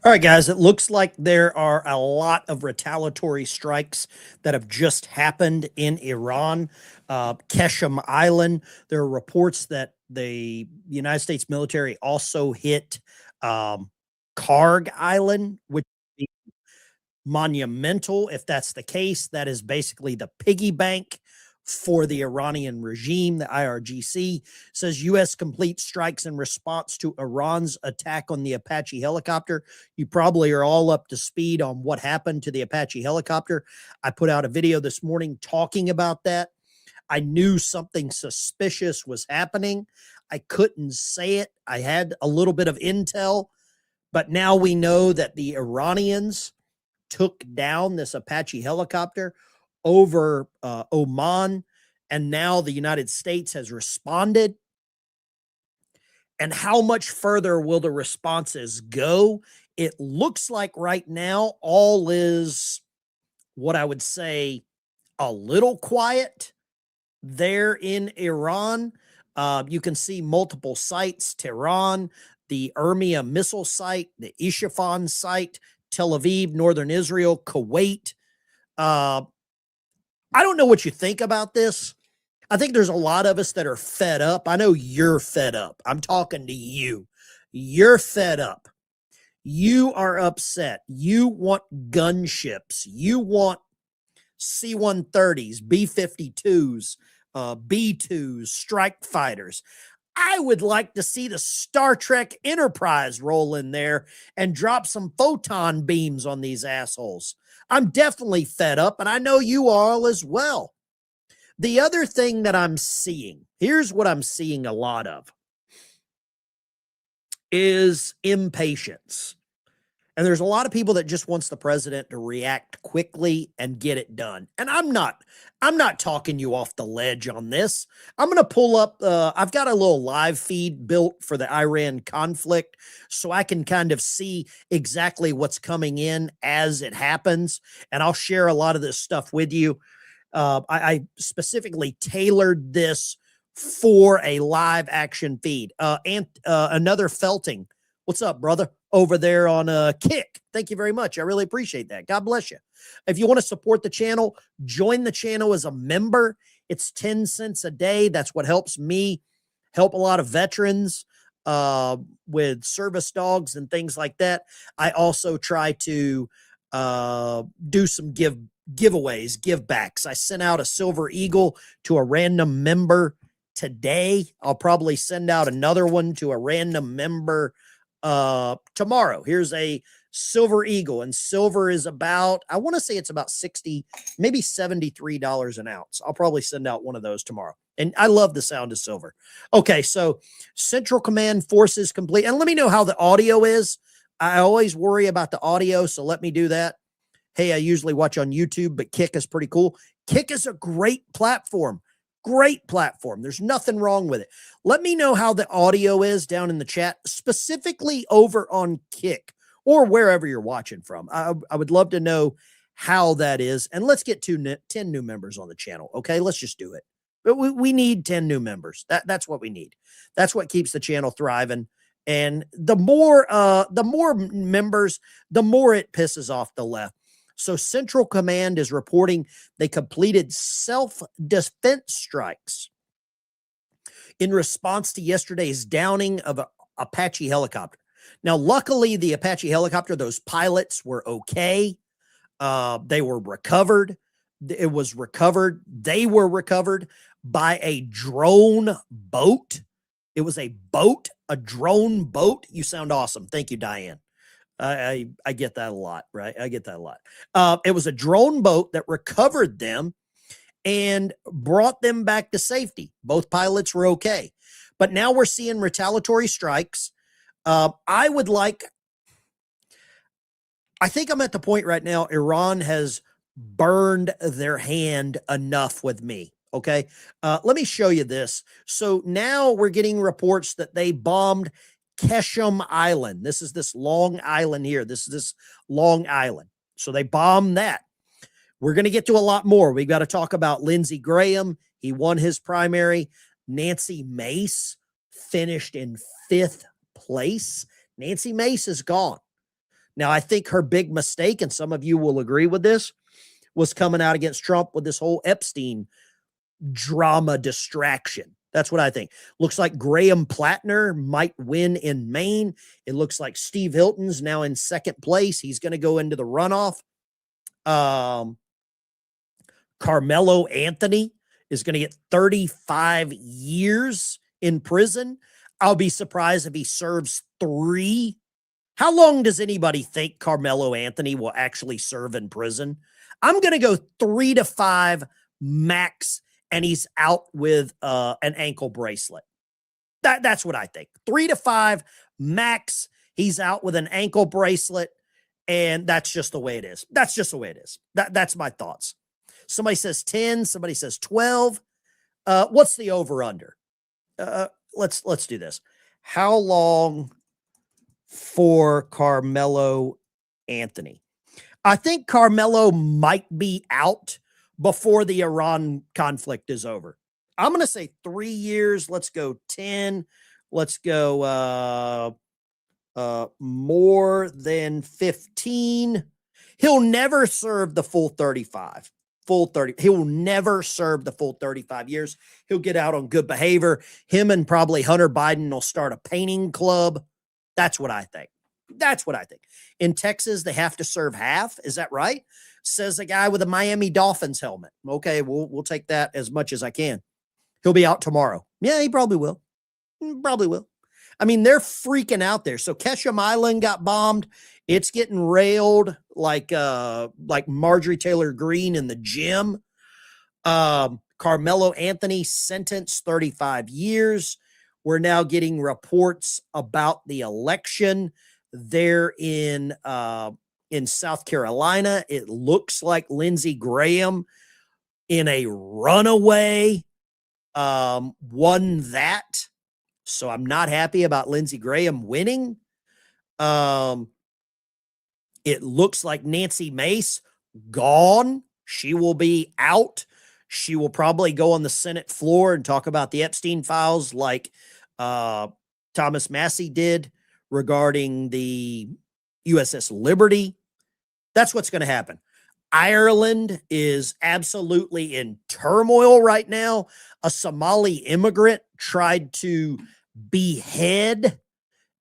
All right, guys, it looks like there are a lot of retaliatory strikes that have just happened in Iran. Keshem Island, there are reports that the United States military also hit um, Karg Island, which is monumental. If that's the case, that is basically the piggy bank for the Iranian regime. The IRGC says U.S. complete strikes in response to Iran's attack on the Apache helicopter. You probably are all up to speed on what happened to the Apache helicopter. I put out a video this morning talking about that. I knew something suspicious was happening. I couldn't say it. I had a little bit of intel, but now we know that the Iranians took down this Apache helicopter over Oman, and now the United States has responded. And how much further will the responses go? It looks like right now all is what I would say a little quiet there in Iran. You can see multiple sites: Tehran, the Urmia missile site, the Isfahan site, Tel Aviv, northern Israel, Kuwait. Uh, I don't know what you think about this. I think there's a lot of us that are fed up. I know you're fed up. I'm talking to you. You're fed up. You are upset. You want gunships. You want C 130s, B 52s, B 2s, strike fighters. I would like to see the Star Trek Enterprise roll in there and drop some photon beams on these assholes. I'm definitely fed up, and I know you all as well. The other thing that I'm seeing, here's what I'm seeing a lot of, is impatience. And there's a lot of people that just wants the president to react quickly and get it done. And I'm not talking you off the ledge on this. I'm going to pull up I've got a little live feed built for the Iran conflict so I can kind of see exactly what's coming in as it happens, and I'll share a lot of this stuff with you. I specifically tailored this for a live action feed. And another Felting, what's up, brother? Over there on Kick. Thank you very much. I really appreciate that. God bless you. If you want to support the channel, join the channel as a member. It's 10 cents a day. That's what helps me help a lot of veterans with service dogs and things like that. I also try to do some giveaways, give backs. I sent out a Silver Eagle to a random member today. I'll probably send out another one to a random member tomorrow. Here's a Silver Eagle, and silver is about, I want to say it's about 60, maybe $73 an ounce. I'll probably send out one of those tomorrow. And I love the sound of silver. Okay, so Central Command forces complete. And let me know how the audio is. I always worry about the audio, so let me do that. Hey, I usually watch on YouTube, but Kick is pretty cool. Kick is a great platform. Great platform. There's nothing wrong with it. Let me know how the audio is down in the chat, specifically over on Kick or wherever you're watching from. I would love to know how that is. And let's get 10 new members on the channel. Okay, let's just do it. But we need 10 new members. That's what we need. That's what keeps the channel thriving. And the more members, the more it pisses off the left. So Central Command is reporting they completed self-defense strikes in response to yesterday's downing of an Apache helicopter. Now, luckily, the Apache helicopter, those pilots were okay. They were recovered. It was recovered. They were recovered by a drone boat. It was a boat, a drone boat. You sound awesome. Thank you, Diane. I get that a lot, right? I get that a lot. It was a drone boat that recovered them and brought them back to safety. Both pilots were okay. But now we're seeing retaliatory strikes. I think I'm at the point right now, Iran has burned their hand enough with me. Okay. Let me show you this. So now we're getting reports that they bombed Keshem Island. This is this long island here. This is this long island. So they bombed that. We're going to get to a lot more. We got to talk about Lindsey Graham. He won his primary. Nancy Mace finished in 5th place. Nancy Mace is gone. Now, I think her big mistake, and some of you will agree with this, was coming out against Trump with this whole Epstein drama distraction. That's what I think. Looks like Graham Plattner might win in Maine. It looks like Steve Hilton's now in second place. He's going to go into the runoff. Carmelo Anthony is going to get 35 years in prison. I'll be surprised if he serves 3. How long does anybody think Carmelo Anthony will actually serve in prison? I'm going to go 3 to 5 max, and he's out with an ankle bracelet. That's what I think. 3 to 5 max, he's out with an ankle bracelet, and that's just the way it is. That's just the way it is. That's my thoughts. Somebody says 10, somebody says 12. What's the over under? Let's do this. How long for Carmelo Anthony? I think Carmelo might be out before the Iran conflict is over. I'm going to say 3 years. Let's go 10. Let's go more than 15. He'll never serve the full 35. Full 30. He will never serve the full 35 years. He'll get out on good behavior. Him and probably Hunter Biden will start a painting club. That's what I think. That's what I think. In Texas, they have to serve half. Is that right? Says a guy with a Miami Dolphins helmet. Okay, we'll take that as much as I can. He'll be out tomorrow. Yeah, he probably will. Probably will. I mean, they're freaking out there. So Ketchum Island got bombed. It's getting railed like Marjorie Taylor Greene in the gym. Carmelo Anthony sentenced 35 years. We're now getting reports about the election there in South Carolina. It looks like Lindsey Graham in a runaway won that. So I'm not happy about Lindsey Graham winning. It looks like Nancy Mace gone. She will be out. She will probably go on the Senate floor and talk about the Epstein files like Thomas Massey did regarding the USS Liberty. That's what's going to happen. Ireland is absolutely in turmoil right now. A Somali immigrant tried to behead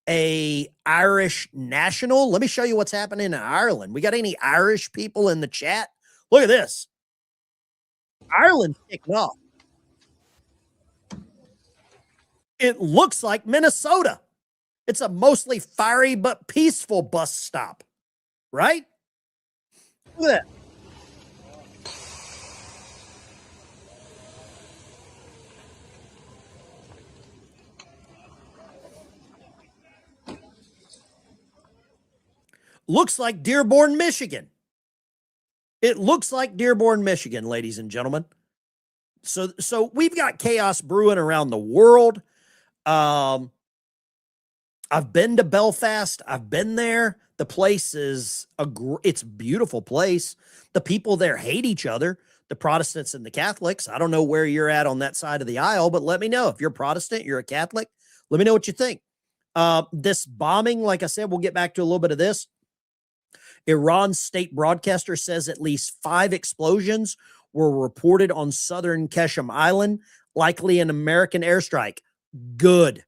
a Irish national. Let me show you what's happening in Ireland. We got any Irish people in the chat? Look at this. Ireland's kicking off. It looks like Minnesota. It's a mostly fiery but peaceful bus stop, right? Look at that. Looks like Dearborn, Michigan. It looks like Dearborn, Michigan, ladies and gentlemen. So we've got chaos brewing around the world. I've been to Belfast. I've been there. The place is it's a beautiful place. The people there hate each other, the Protestants and the Catholics. I don't know where you're at on that side of the aisle, but let me know. If you're Protestant, you're a Catholic, let me know what you think. This bombing, like I said, we'll get back to a little bit of this. Iran's state broadcaster says at least 5 explosions were reported on southern Ketchum Island, likely an American airstrike. Good.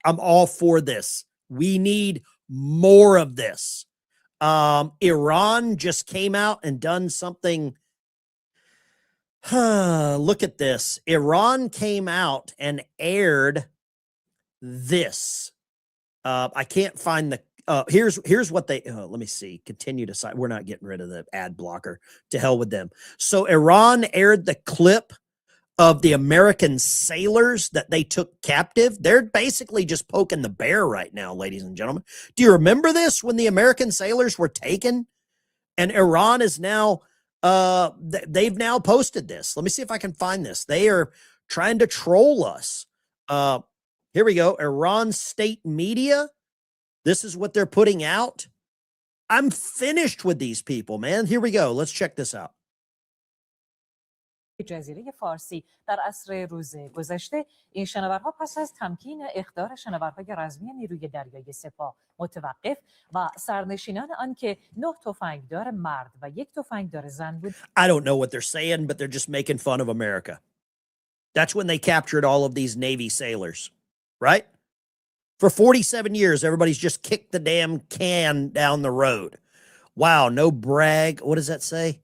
I'm all for this. We need more of this. Iran just came out and done something. Look at this. Iran came out and aired this. I can't find the here's what they let me see. Continue to cite. We're not getting rid of the ad blocker. To hell with them. So Iran aired the clip of the American sailors that they took captive. They're basically just poking the bear right now, ladies and gentlemen. Do you remember this when the American sailors were taken? And Iran is now they've now posted this. Let me see if I can find this. They are trying to troll us. Here we go. Iran state media. This is what they're putting out. I'm finished with these people, man. Here we go. Let's check this out. جزیره فارسی در عصر روز گذشته. این شناورها پس از تمکین اخطار شناورهای رزمی نیروی دریایی سپاه متوقف و سرنشینان آن که 9 تفنگدار مرد و 1 تفنگدار زن بود. I don't know what they're saying, but they're just making fun of America. That's when they captured all of these Navy sailors, right? For 47 years, everybody's just kicked the damn can down the road. Wow, no brag. What does that say?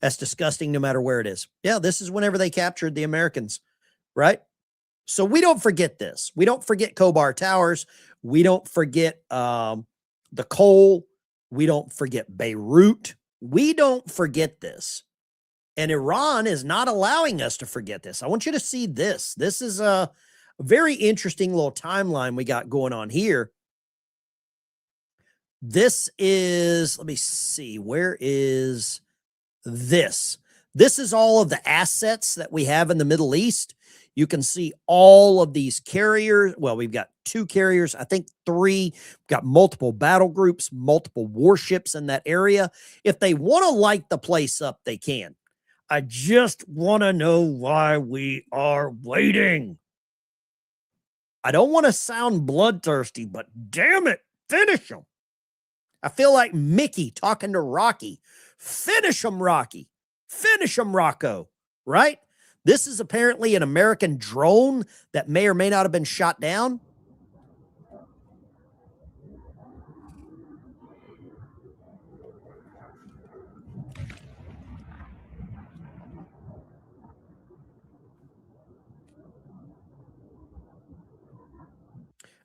That's disgusting no matter where it is. Yeah, this is whenever they captured the Americans, right? So we don't forget this. We don't forget Khobar Towers. We don't forget the coal. We don't forget Beirut. We don't forget this. And Iran is not allowing us to forget this. I want you to see this. This is a very interesting little timeline we got going on here. This is, let me see, where is this? This is all of the assets that we have in the Middle East. You can see all of these carriers. Well, we've got 2 carriers, I think 3. We've got multiple battle groups, multiple warships in that area. If they want to light the place up, they can. I just want to know why we are waiting. I don't want to sound bloodthirsty, but damn it, finish them. I feel like Mickey talking to Rocky. Finish them, Rocky. Finish them, Rocco. Right? This is apparently an American drone that may or may not have been shot down.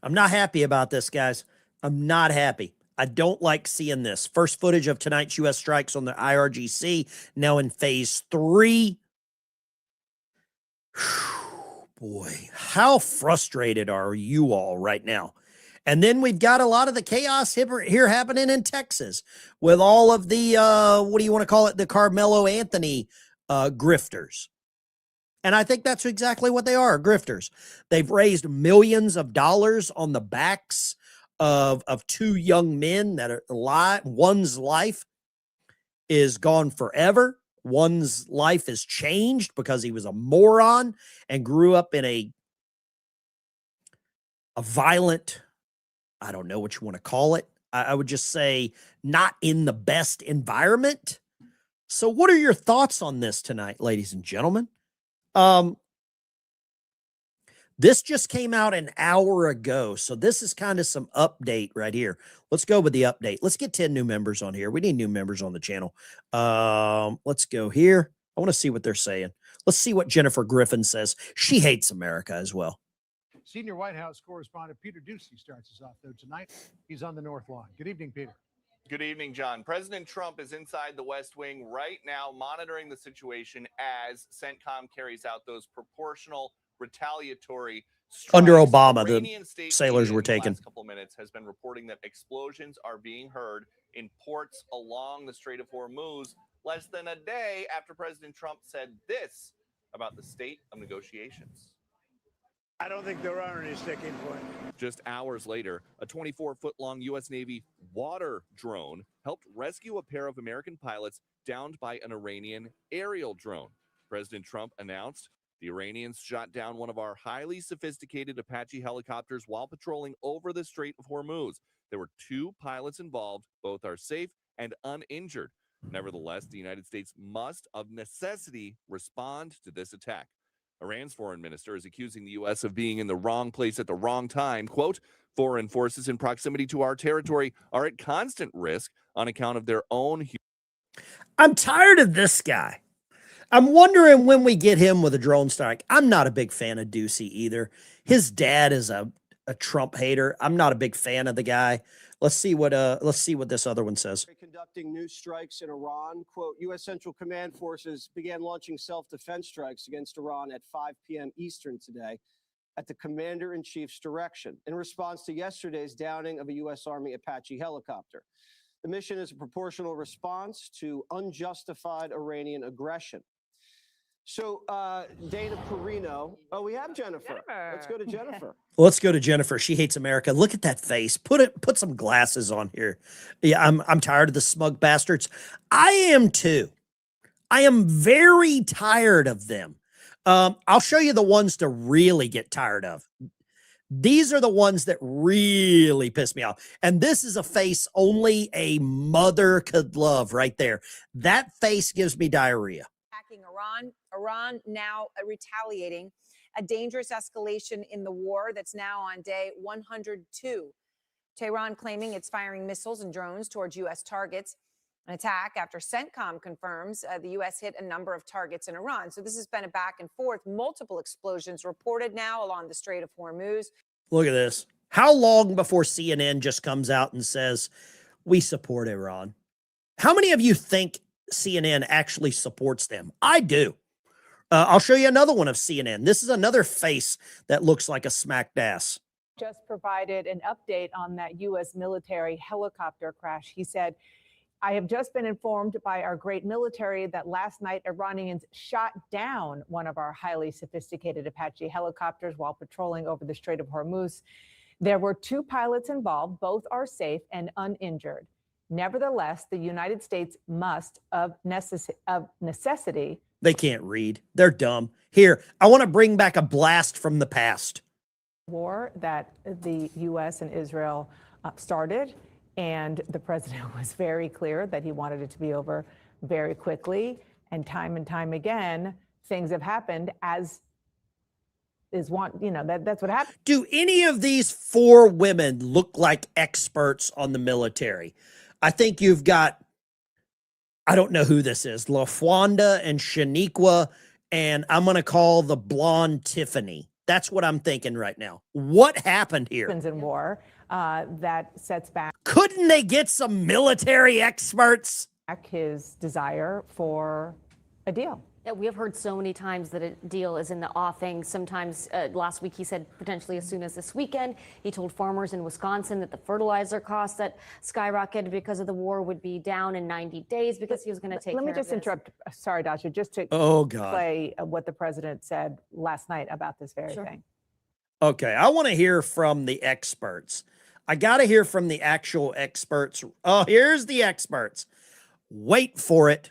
I'm not happy about this, guys. I'm not happy. I don't like seeing this. First footage of tonight's U.S. strikes on the IRGC, now in phase 3. Boy, how frustrated are you all right now? And then we've got a lot of the chaos here happening in Texas with all of the, what do you want to call it? The Carmelo Anthony grifters. And I think that's exactly what they are, grifters. They've raised millions of dollars on the backs of 2 young men that are alive. One's life is gone forever. One's life is changed because he was a moron and grew up in a violent, I don't know what you want to call it. I would just say not in the best environment. So what are your thoughts on this tonight, ladies and gentlemen? This just came out an hour ago. So this is kind of some update right here. Let's go with the update. Let's get 10 new members on here. We need new members on the channel. Let's go here. I want to see what they're saying. Let's see what Jennifer Griffin says. She hates America as well. Senior White House correspondent Peter Ducey starts us off, though, tonight. He's on the North Lawn. Good evening, Peter. Good evening, John. President Trump is inside the West Wing right now, monitoring the situation as CENTCOM carries out those proportional retaliatory strikes. Under Obama, Iranian the sailors were taken. The last couple of minutes has been reporting that explosions are being heard in ports along the Strait of Hormuz, less than a day after President Trump said this about the state of negotiations. I don't think there are any sticking points. Just hours later, a 24-foot-long U.S. Navy water drone helped rescue a pair of American pilots downed by an Iranian aerial drone. President Trump announced the Iranians shot down one of our highly sophisticated Apache helicopters while patrolling over the Strait of Hormuz. There were 2 pilots involved. Both are safe and uninjured. Nevertheless, the United States must, of necessity, respond to this attack. Iran's foreign minister is accusing the U.S. of being in the wrong place at the wrong time. Quote, foreign forces in proximity to our territory are at constant risk on account of their own. I'm tired of this guy. I'm wondering when we get him with a drone strike. I'm not a big fan of Ducey either. His dad is a Trump hater. I'm not a big fan of the guy. Let's see what this other one says. Conducting new strikes in Iran. Quote, U.S. Central Command forces began launching self-defense strikes against Iran at 5 p.m. Eastern today at the commander-in-chief's direction in response to yesterday's downing of a U.S. Army Apache helicopter. The mission is a proportional response to unjustified Iranian aggression. So, Dana Perino. Oh, we have Jennifer. Let's go to Jennifer. Let's go to Jennifer. She hates America. Look at that face. Put some glasses on here. Yeah, I'm tired of the smug bastards. I am too. I am very tired of them. I'll show you the ones to really get tired of. These are the ones that really piss me off. And this is a face only a mother could love right there. That face gives me diarrhea. Attacking Iran now retaliating, a dangerous escalation in the war that's now on day 102. Tehran claiming it's firing missiles and drones towards U.S. targets. An attack after CENTCOM confirms the U.S. hit a number of targets in Iran. So this has been a back and forth, multiple explosions reported now along the Strait of Hormuz. Look at this. How long before CNN just comes out and says, we support Iran? How many of you think CNN actually supports them? I do. I'll show you another one of CNN. This is another face that looks like a smacked ass. Just provided an update on that U.S. military helicopter crash. He said, I have just been informed by our great military that last night Iranians shot down one of our highly sophisticated Apache helicopters while patrolling over the Strait of Hormuz. There were 2 pilots involved. Both are safe and uninjured. Nevertheless, the United States must, of necessity. They can't read. They're dumb. Here, I want to bring back a blast from the past. War that the U.S. and Israel started. And the president was very clear that he wanted it to be over very quickly. And time again, things have happened as is that's what happened. Do any of these 4 women look like experts on the military? I think you've got, I don't know who this is, LaFwanda and Shaniqua, and I'm going to call the blonde Tiffany. That's what I'm thinking right now. What happened here? In war that sets back. Couldn't they get some military experts? His desire for a deal. Yeah, we have heard so many times that a deal is in the offing. Sometimes last week he said potentially as soon as this weekend. He told farmers in Wisconsin that the fertilizer costs that skyrocketed because of the war would be down in 90 days because he was going to take care of this. Let me just interrupt. Sorry, Dasha, just to play what the president said last night about this very thing. Okay, I want to hear from the experts. I got to hear from the actual experts. Oh, here's the experts. Wait for it.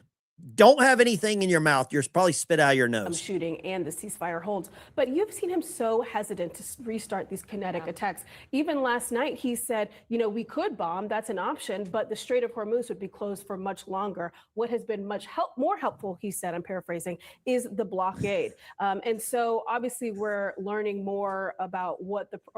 Don't have anything in your mouth. You're probably spit out your nose. Shooting and the ceasefire holds. But you've seen him so hesitant to restart these kinetic attacks. Even last night, he said, we could bomb. That's an option. But the Strait of Hormuz would be closed for much longer. What has been much more helpful, he said, I'm paraphrasing, is the blockade. And so obviously we're learning more about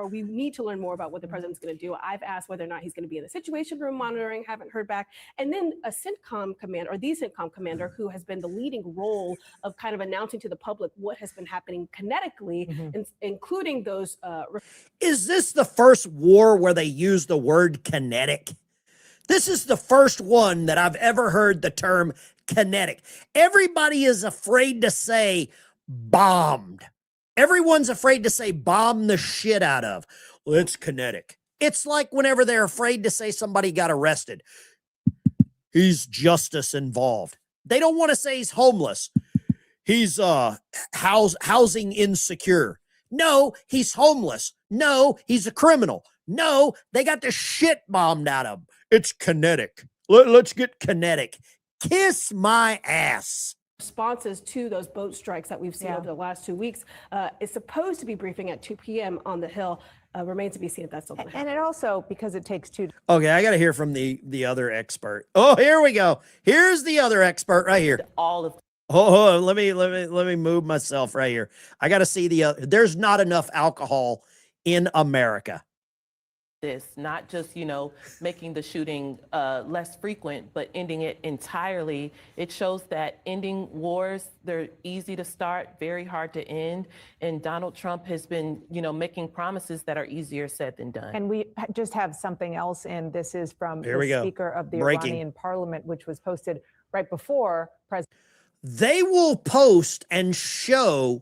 we need to learn more about what the president's going to do. I've asked whether or not he's going to be in the Situation Room monitoring, haven't heard back. And then the CENTCOM commander who has been the leading role of kind of announcing to the public what has been happening kinetically, including those. Is this the first war where they use the word kinetic? This is the first one that I've ever heard the term kinetic. Everybody is afraid to say bombed. Everyone's afraid to say bomb the shit out of. Well, it's kinetic. It's like whenever they're afraid to say somebody got arrested. He's justice involved. They don't want to say he's homeless. He's housing insecure. No, he's homeless. No, he's a criminal. No, they got the shit bombed out of him. It's kinetic. Let's get kinetic. Kiss my ass. Responses to those boat strikes that we've seen over the last 2 weeks is supposed to be briefing at 2 p.m. on the Hill. Remains to be seen if that's still going to happen. And it also, because it takes 2. Okay, I got to hear from the other expert. Oh, here we go. Here's the other expert right here. Oh, let me move myself right here. I got to see there's not enough alcohol in America. This, not just, making the shooting less frequent, but ending it entirely. It shows that ending wars, they're easy to start, very hard to end. And Donald Trump has been, making promises that are easier said than done. And we just have something else in. This is from the Speaker of the Iranian Parliament, which was posted right before President. They will post and show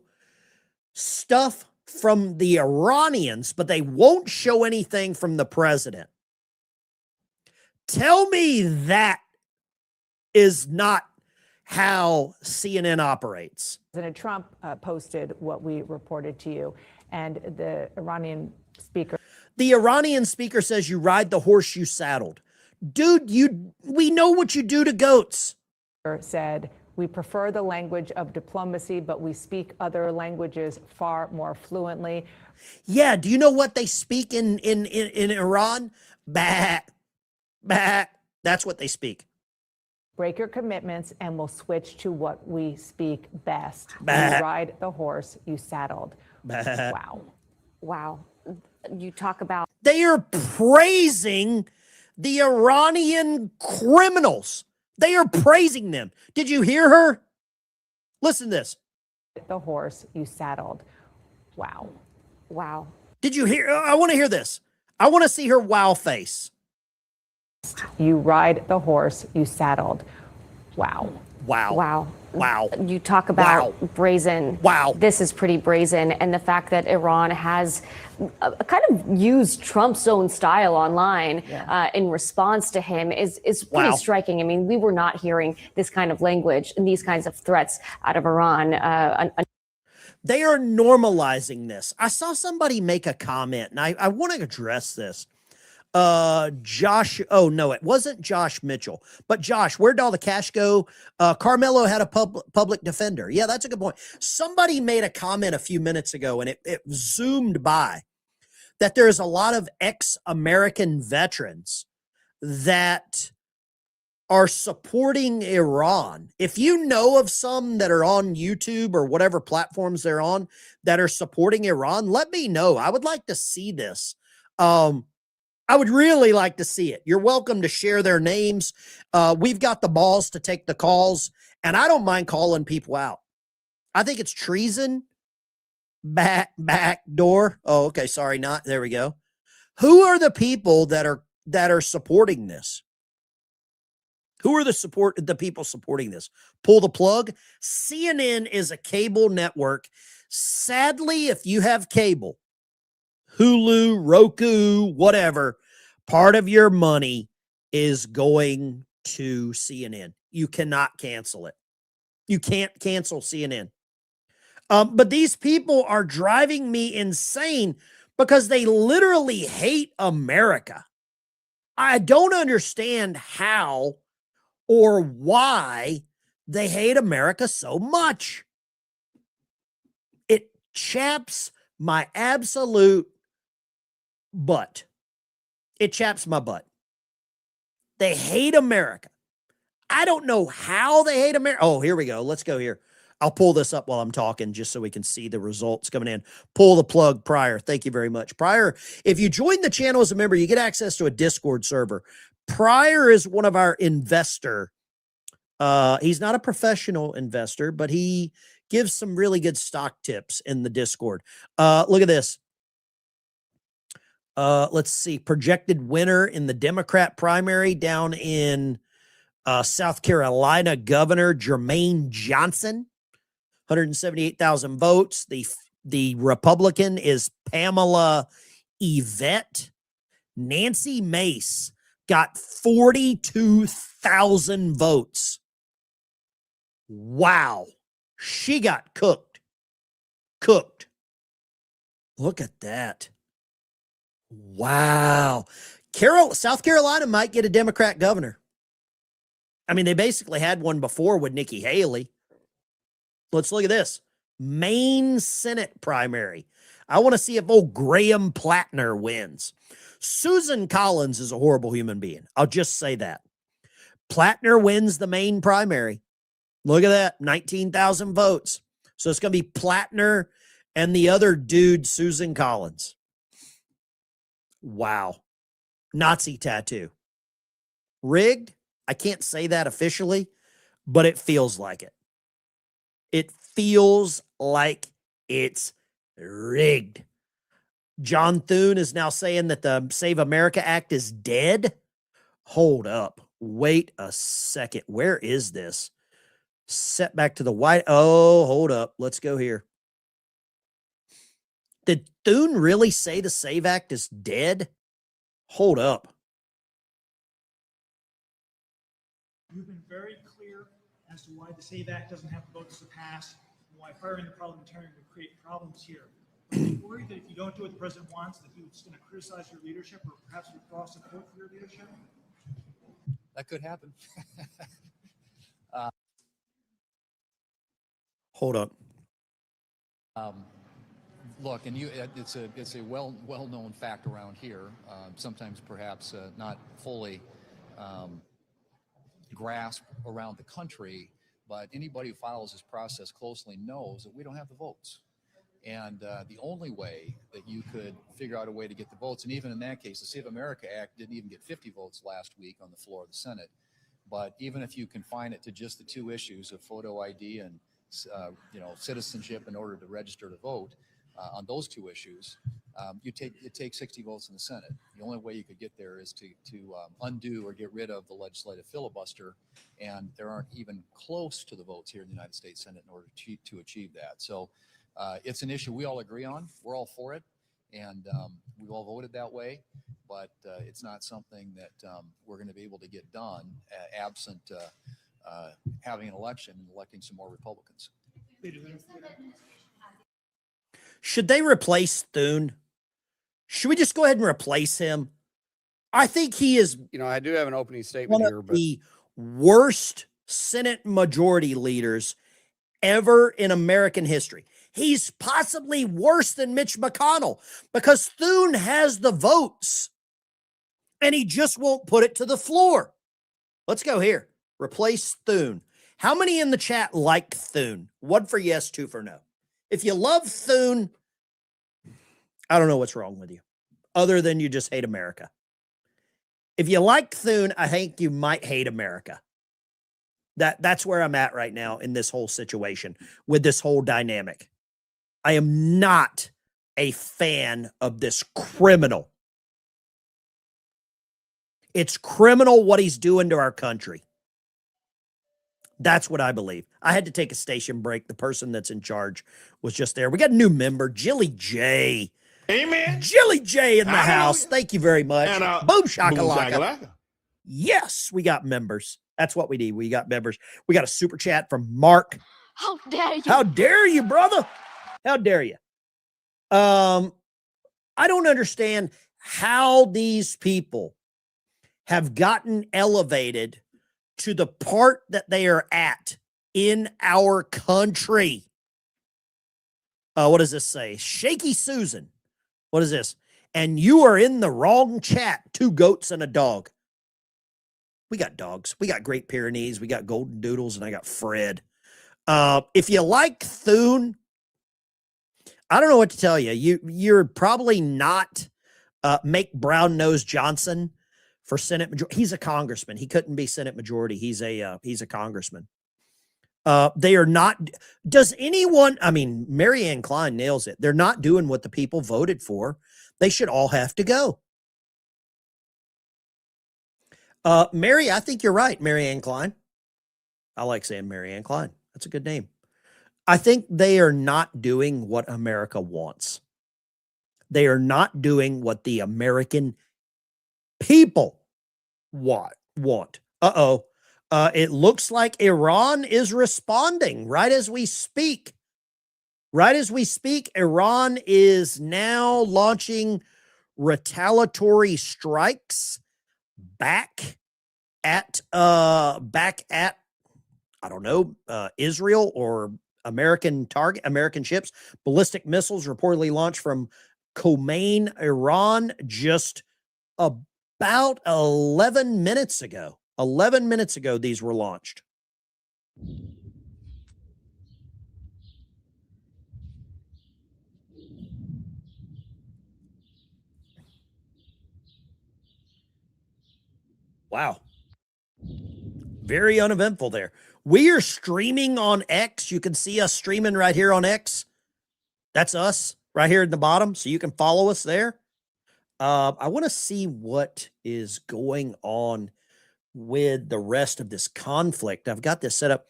stuff from the Iranians, but they won't show anything from the president. Tell me that is not how CNN operates. President Trump posted what we reported to you, and the Iranian speaker. The Iranian speaker says you ride the horse you saddled. Dude, we know what you do to goats. Said We prefer the language of diplomacy, but we speak other languages far more fluently. Yeah, do you know what they speak in Iran? Bah, bah. That's what they speak. Break your commitments and we'll switch to what we speak best. Bah. You ride the horse you saddled. Bah. Wow. Wow. You talk about They are praising the Iranian criminals. They are praising them. Did you hear her? Listen to this. The horse you saddled. Wow. wow. Did you hear? I want to hear this. I want to see her wow face. You ride the horse you saddled. Wow. Wow. Wow. Wow. You talk about brazen. Wow. This is pretty brazen. And the fact that Iran has kind of used Trump's own style online in response to him is pretty Wow. striking. I mean, we were not hearing this kind of language and these kinds of threats out of Iran. They are normalizing this. I saw somebody make a comment, and I want to address this. Josh, oh no, it wasn't Josh Mitchell, but Josh, where'd all the cash go? Carmelo had a public defender. Yeah, that's a good point. Somebody made a comment a few minutes ago, and it zoomed by that there's a lot of ex-American veterans that are supporting Iran. If you know of some that are on YouTube or whatever platforms they're on that are supporting Iran, let me know. I would like to see this. I would really like to see it. You're welcome to share their names. We've got the balls to take the calls, and I don't mind calling people out. I think it's treason. Back door. Oh, okay. Sorry, not. There we go. Who are the people that are supporting this? Who are the people supporting this? Pull the plug. CNN is a cable network. Sadly, if you have cable, Hulu, Roku, whatever, part of your money is going to CNN. You cannot cancel it. You can't cancel CNN. But these people are driving me insane because they literally hate America. I don't understand how or why they hate America so much. It chaps my absolute butt. It chaps my butt. They hate America. I don't know how they hate America. Oh, here we go. Let's go here. I'll pull this up while I'm talking just so we can see the results coming in. Pull the plug, Pryor. Thank you very much. Pryor, if you join the channel as a member, you get access to a Discord server. Pryor is one of our investor. He's not a professional investor, but he gives some really good stock tips in the Discord. Look at this. Let's see. Projected winner in the Democrat primary down in South Carolina, Governor Jermaine Johnson, 178,000 votes. The Republican is Pamela Yvette. Nancy Mace got 42,000 votes. Wow. She got cooked. Cooked. Look at that. Wow. South Carolina might get a Democrat governor. I mean, they basically had one before with Nikki Haley. Let's look at this. Maine Senate primary. I want to see if old Graham Plattner wins. Susan Collins is a horrible human being. I'll just say that. Plattner wins the Maine primary. Look at that. 19,000 votes. So it's going to be Plattner and the other dude, Susan Collins. Wow. Nazi tattoo. Rigged? I can't say that officially, but it feels like it. It feels like it's rigged. John Thune is now saying that the Save America Act is dead. Hold up. Wait a second. Where is this? Set back to the white. Oh, hold up. Let's go here. Did Thune really say the Save Act is dead? Hold up. You've been very clear as to why the SAVE Act doesn't have the votes to pass, and why firing the parliamentarian would create problems here. Are you worried that if you don't do what the president wants, that he's going to criticize your leadership or perhaps withdraw support for your leadership? That could happen. Hold up. Look, and it's a well-known fact around here. Sometimes perhaps not fully grasped around the country, but anybody who follows this process closely knows that we don't have the votes. And the only way that you could figure out a way to get the votes, and even in that case, the Save America Act didn't even get 50 votes last week on the floor of the Senate. But even if you confine it to just the two issues of photo ID and citizenship in order to register to vote, on those two issues, it takes 60 votes in the Senate. The only way you could get there is to undo or get rid of the legislative filibuster, and there aren't even close to the votes here in the United States Senate in order to achieve that. So it's an issue we all agree on. We're all for it, and we've all voted that way, but it's not something that we're going to be able to get done absent having an election and electing some more Republicans. Should they replace Thune? Should we just go ahead and replace him? I think he is, I do have an opening statement one here, of but the worst Senate majority leaders ever in American history. He's possibly worse than Mitch McConnell because Thune has the votes and he just won't put it to the floor. Let's go here. Replace Thune. How many in the chat like Thune? 1 for yes, 2 for no. If you love Thune, I don't know what's wrong with you, other than you just hate America. If you like Thune, I think you might hate America. That's where I'm at right now in this whole situation with this whole dynamic. I am not a fan of this criminal. It's criminal what he's doing to our country. That's what I believe. I had to take a station break. The person that's in charge was just there. We got a new member, Jilly J. Amen. Jilly J in the house. Thank you very much. And, boom shakalaka. shakalaka. Yes, we got members. That's what we need. We got members. We got a super chat from Mark. How dare you? How dare you, brother? How dare you? I don't understand how these people have gotten elevated to the part that they are at in our country. What does this say? Shaky Susan. What is this? And you are in the wrong chat. 2 goats and a dog. We got dogs. We got Great Pyrenees. We got Golden Doodles, and I got Fred. If you like Thune, I don't know what to tell you. You're probably not make Brown Nose Johnson for Senate majority. He's a congressman. He couldn't be Senate majority. He's a congressman. They are not. Does anyone? I mean, Mary Ann Klein nails it. They're not doing what the people voted for. They should all have to go. Mary, I think you're right, Mary Ann Klein. I like saying Mary Ann Klein. That's a good name. I think they are not doing what America wants. They are not doing what the American people want. It looks like Iran is responding right as we speak. Right as we speak, Iran is now launching retaliatory strikes back at I don't know, Israel or American ships. Ballistic missiles reportedly launched from Khomeini, Iran, just about 11 minutes ago. 11 minutes ago, these were launched. Wow. Very uneventful there. We are streaming on X. You can see us streaming right here on X. That's us right here at the bottom. So you can follow us there. I want to see what is going on with the rest of this conflict. I've got this set up.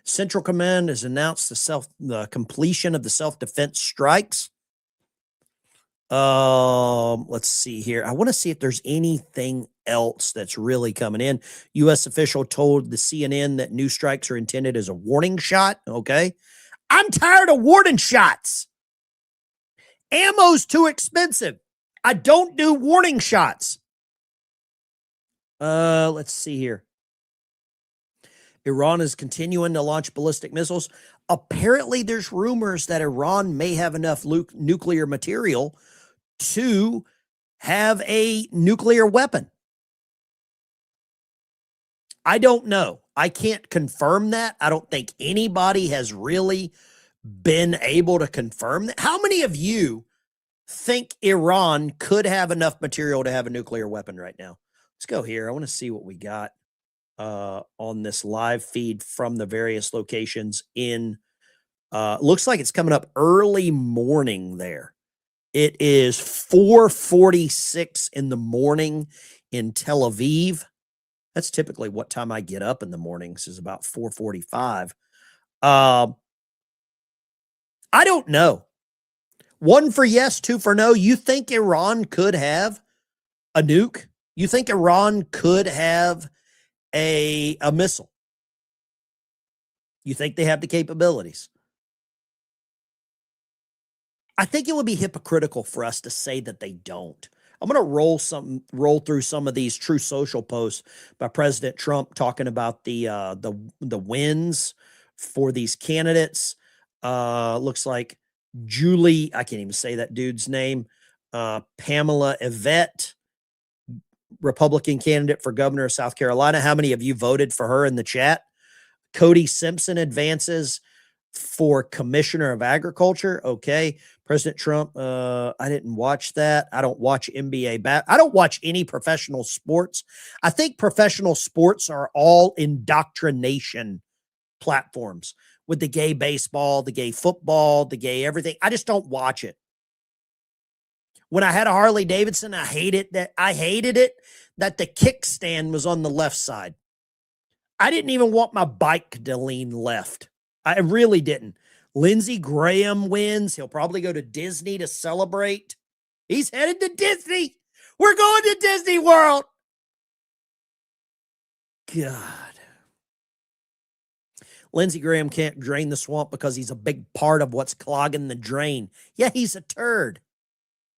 Central Command has announced the completion of the self-defense strikes. Let's see here. I want to see if there's anything else that's really coming in. U.S. official told the CNN that new strikes are intended as a warning shot. Okay. I'm tired of warning shots. Ammo's too expensive. I don't do warning shots. Let's see here. Iran is continuing to launch ballistic missiles. Apparently, there's rumors that Iran may have enough nuclear material to have a nuclear weapon. I don't know. I can't confirm that. I don't think anybody has really been able to confirm that. How many of you think Iran could have enough material to have a nuclear weapon right now? Let's go here. I want to see what we got on this live feed from the various locations in looks like it's coming up early morning there. It is 4:46 in the morning in Tel Aviv. That's typically what time I get up in the mornings, is about 4:45. I don't know. 1 for yes, 2 for no. You think Iran could have a nuke? You think Iran could have a missile? You think they have the capabilities? I think it would be hypocritical for us to say that they don't. I'm going to roll through some of these True Social posts by President Trump talking about the wins for these candidates. Looks like Julie, I can't even say that dude's name. Pamela Yvette, Republican candidate for governor of South Carolina. How many of you voted for her in the chat? Cody Simpson advances for commissioner of agriculture. Okay. President Trump, I didn't watch that. I don't watch NBA I don't watch any professional sports. I think professional sports are all indoctrination platforms with the gay baseball, the gay football, the gay everything. I just don't watch it. When I had a Harley Davidson, I hated it that the kickstand was on the left side. I didn't even want my bike to lean left. I really didn't. Lindsey Graham wins. He'll probably go to Disney to celebrate. He's headed to Disney. We're going to Disney World. God. Lindsey Graham can't drain the swamp because he's a big part of what's clogging the drain. Yeah, he's a turd.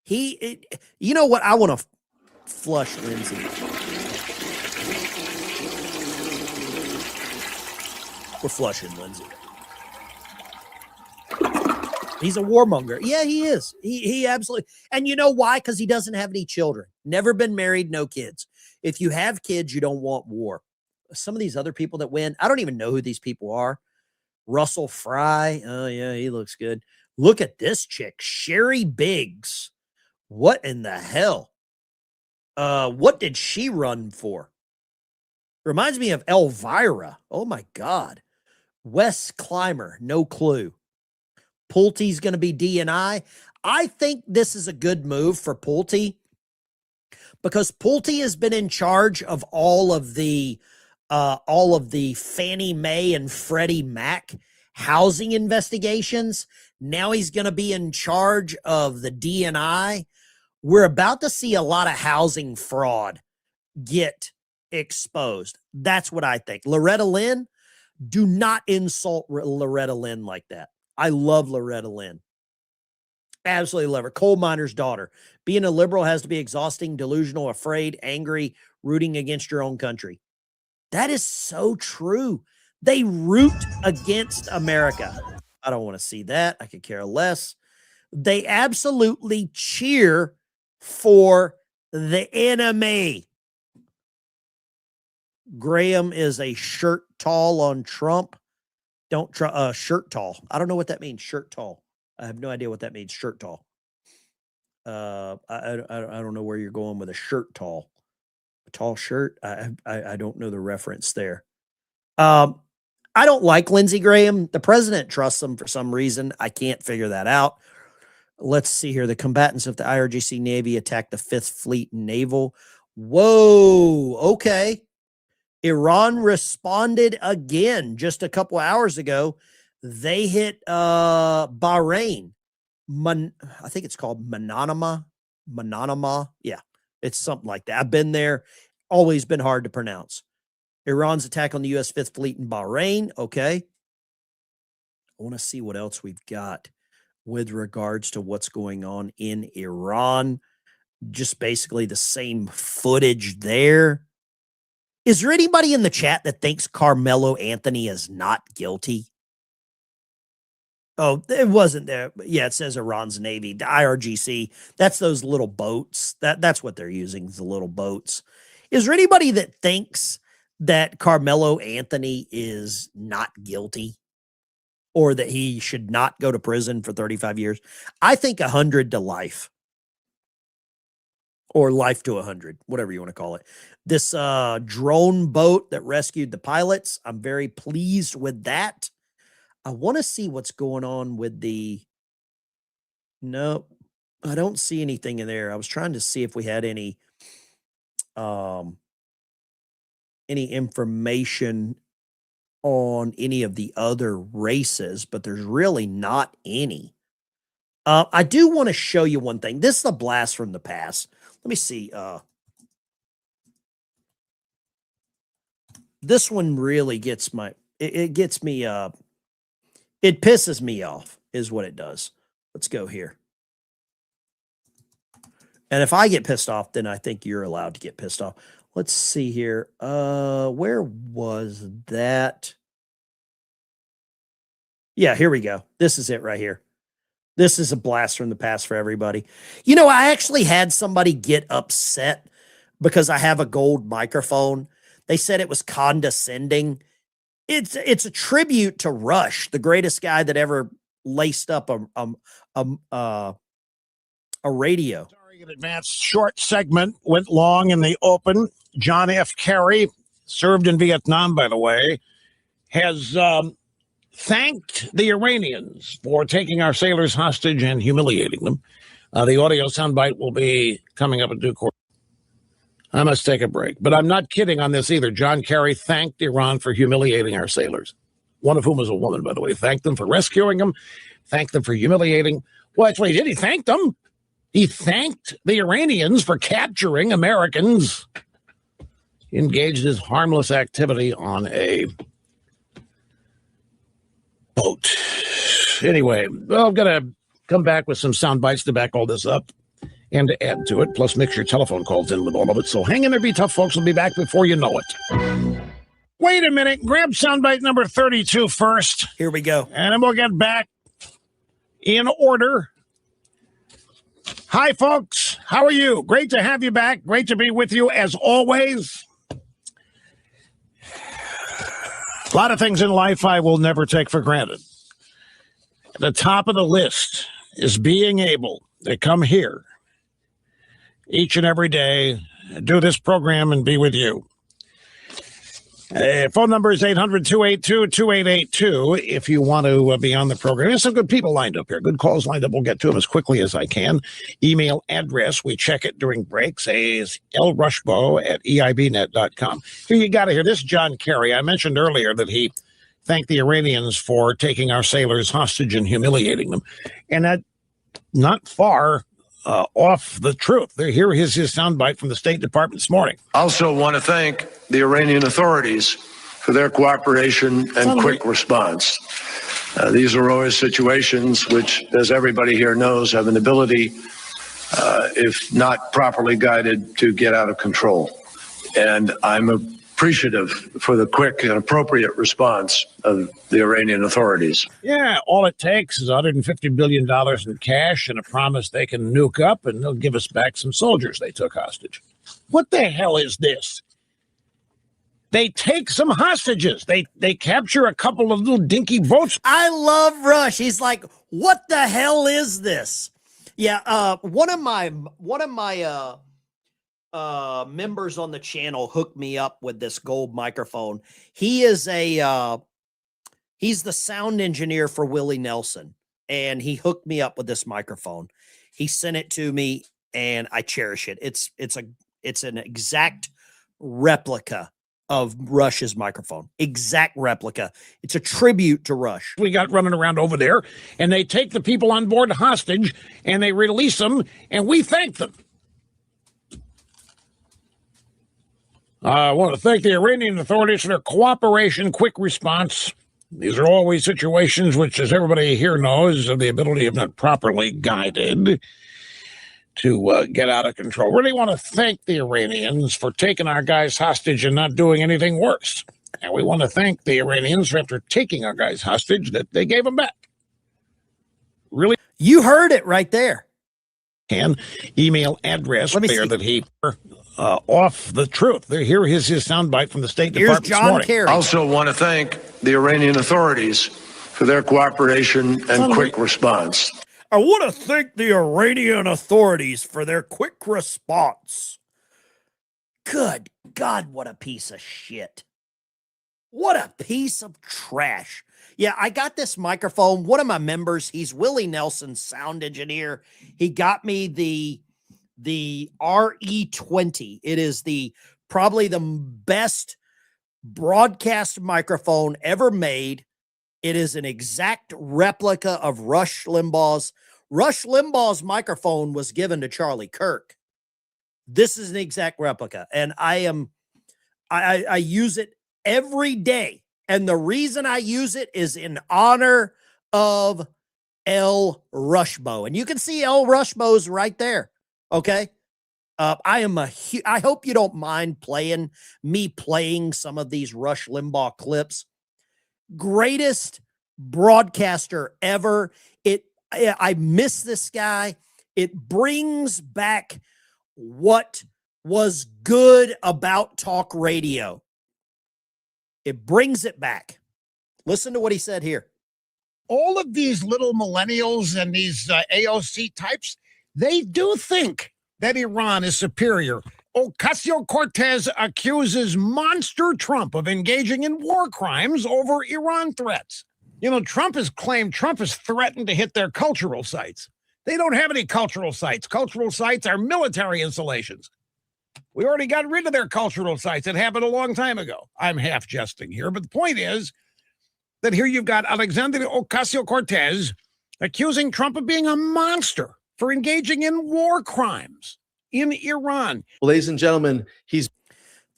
You know what? I want to flush Lindsey. We're flushing Lindsey. He's a warmonger. Yeah, he is. He absolutely. And you know why? Because he doesn't have any children. Never been married, no kids. If you have kids, you don't want war. Some of these other people that win, I don't even know who these people are. Russell Fry. Oh, yeah, he looks good. Look at this chick, Sherry Biggs. What in the hell? What did she run for? Reminds me of Elvira. Oh, my God. Wes Clymer, no clue. Pulte's going to be DNI. I think this is a good move for Pulte because Pulte has been in charge of all of the Fannie Mae and Freddie Mac housing investigations. Now he's going to be in charge of the DNI. We're about to see a lot of housing fraud get exposed. That's what I think. Loretta Lynn, do not insult Loretta Lynn like that. I love Loretta Lynn. Absolutely love her. Coal miner's daughter. Being a liberal has to be exhausting, delusional, afraid, angry, rooting against your own country. That is so true. They root against America. I don't want to see that. I could care less. They absolutely cheer for the enemy. Graham is a shirt tall on Trump. Don't try shirt tall. I don't know what that means. Shirt tall. I have no idea what that means. Shirt tall. I don't know where you're going with a shirt tall. A tall shirt. I don't know the reference there. I don't like Lindsey Graham. The president trusts him for some reason. I can't figure that out. Let's see here. The combatants of the IRGC Navy attacked the 5th Fleet Naval. Whoa. Okay. Iran responded again just a couple hours ago. They hit Bahrain. I think it's called Manama. Yeah, it's something like that. I've been there. Always been hard to pronounce. Iran's attack on the U.S. 5th Fleet in Bahrain. Okay. I want to see what else we've got with regards to what's going on in Iran. Just basically the same footage there. Is there anybody in the chat that thinks Carmelo Anthony is not guilty? Oh, it wasn't there. Yeah, it says Iran's Navy, the IRGC. That's those little boats. That's what they're using, the little boats. Is there anybody that thinks that Carmelo Anthony is not guilty or that he should not go to prison for 35 years? I think 100 to life. Or life to 100, whatever you want to call it. This drone boat that rescued the pilots, I'm very pleased with that. I want to see what's going on with the... No, I don't see anything in there. I was trying to see if we had any information on any of the other races, but there's really not any. I do want to show you one thing. This is a blast from the past. Let me see. This one really gets my, it gets me, it pisses me off is what it does. Let's go here. And if I get pissed off, then I think you're allowed to get pissed off. Let's see here. Where was that? Yeah, here we go. This is it right here. This is a blast from the past for everybody. You know, I actually had somebody get upset because I have a gold microphone. They said it was condescending. It's a tribute to Rush, the greatest guy that ever laced up a radio. Sorry, an advanced short segment went long in the open. John F. Kerry, served in Vietnam, by the way, has thanked the Iranians for taking our sailors hostage and humiliating them. The audio soundbite will be coming up in due course. I must take a break, but I'm not kidding on this either. John Kerry thanked Iran for humiliating our sailors, one of whom is a woman, by the way. Thanked them for rescuing them, thanked them for humiliating. Well, that's what he did. He thanked them. He thanked the Iranians for capturing Americans. He engaged his harmless activity on a boat. Anyway, well, I'm going to come back with some sound bites to back all this up and to add to it, plus mix your telephone calls in with all of it. So hang in there, be tough, folks. We'll be back before you know it. Wait a minute. Grab soundbite number 32 first. Here we go. And then we'll get back in order. Hi, folks. How are you? Great to have you back. Great to be with you as always. A lot of things in life I will never take for granted. At the top of the list is being able to come here each and every day, do this program, and be with you. Phone number is 800-282-2882 if you want to be on the program. There's some good people lined up here. Good calls lined up. We'll get to them as quickly as I can. Email address, we check it during breaks, is lrushbo@eibnet.com. Here you got to hear this, John Kerry. I mentioned earlier that he thanked the Iranians for taking our sailors hostage and humiliating them. And that not far off the truth. Here is his soundbite from the State Department this morning. Also want to thank the Iranian authorities for their cooperation and quick response. These are always situations which, as everybody here knows, have an ability, if not properly guided, to get out of control. And I'm appreciative for the quick and appropriate response of the Iranian authorities. Yeah, all it takes is $150 billion in cash and a promise they can nuke up, and they'll give us back some soldiers they took hostage. What the hell is this? They take some hostages. They capture a couple of little dinky boats. I love Rush. He's like, what the hell is this? Yeah, one of my members on the channel hooked me up with this gold microphone. He is he's the sound engineer for Willie Nelson, and he hooked me up with this microphone. He sent it to me, and I cherish it. It's an exact replica of Rush's microphone. Exact replica. It's a tribute to Rush. We got running around over there, and they take the people on board hostage, and they release them, and we thank them. I want to thank the Iranian authorities for their cooperation, quick response. These are always situations which, as everybody here knows, have the ability, if not properly guided, to get out of control. Really want to thank the Iranians for taking our guys hostage and not doing anything worse. And we want to thank the Iranians for, after taking our guys hostage, that they gave them back. Really? You heard it right there. And email address Let me there see. that he off the truth. Here is his soundbite from the State Here's Department this John morning. Kerry. I also want to thank the Iranian authorities for their cooperation and quick response. I want to thank the Iranian authorities for their quick response. Good God, what a piece of shit. What a piece of trash. Yeah, I got this microphone. One of my members, he's Willie Nelson's sound engineer. He got me the RE20. It is probably the best broadcast microphone ever made. It is an exact replica of Rush Limbaugh's. Rush Limbaugh's microphone was given to Charlie Kirk. This is an exact replica, and I use it every day. And the reason I use it is in honor of L. Rushbo. And you can see L. Rushbo's right there. Okay. I hope you don't mind playing some of these Rush Limbaugh clips. Greatest broadcaster ever. I miss this guy. It brings back what was good about talk radio. It brings it back. Listen to what he said here. All of these little millennials and these AOC types, they do think that Iran is superior. Ocasio-Cortez accuses monster Trump of engaging in war crimes over Iran threats. You know, Trump has threatened to hit their cultural sites. They don't have any cultural sites. Cultural sites are military installations. We already got rid of their cultural sites. It happened a long time ago. I'm half jesting here, but the point is that here you've got Alexandria Ocasio-Cortez accusing Trump of being a monster for engaging in war crimes in Iran. Well, ladies and gentlemen,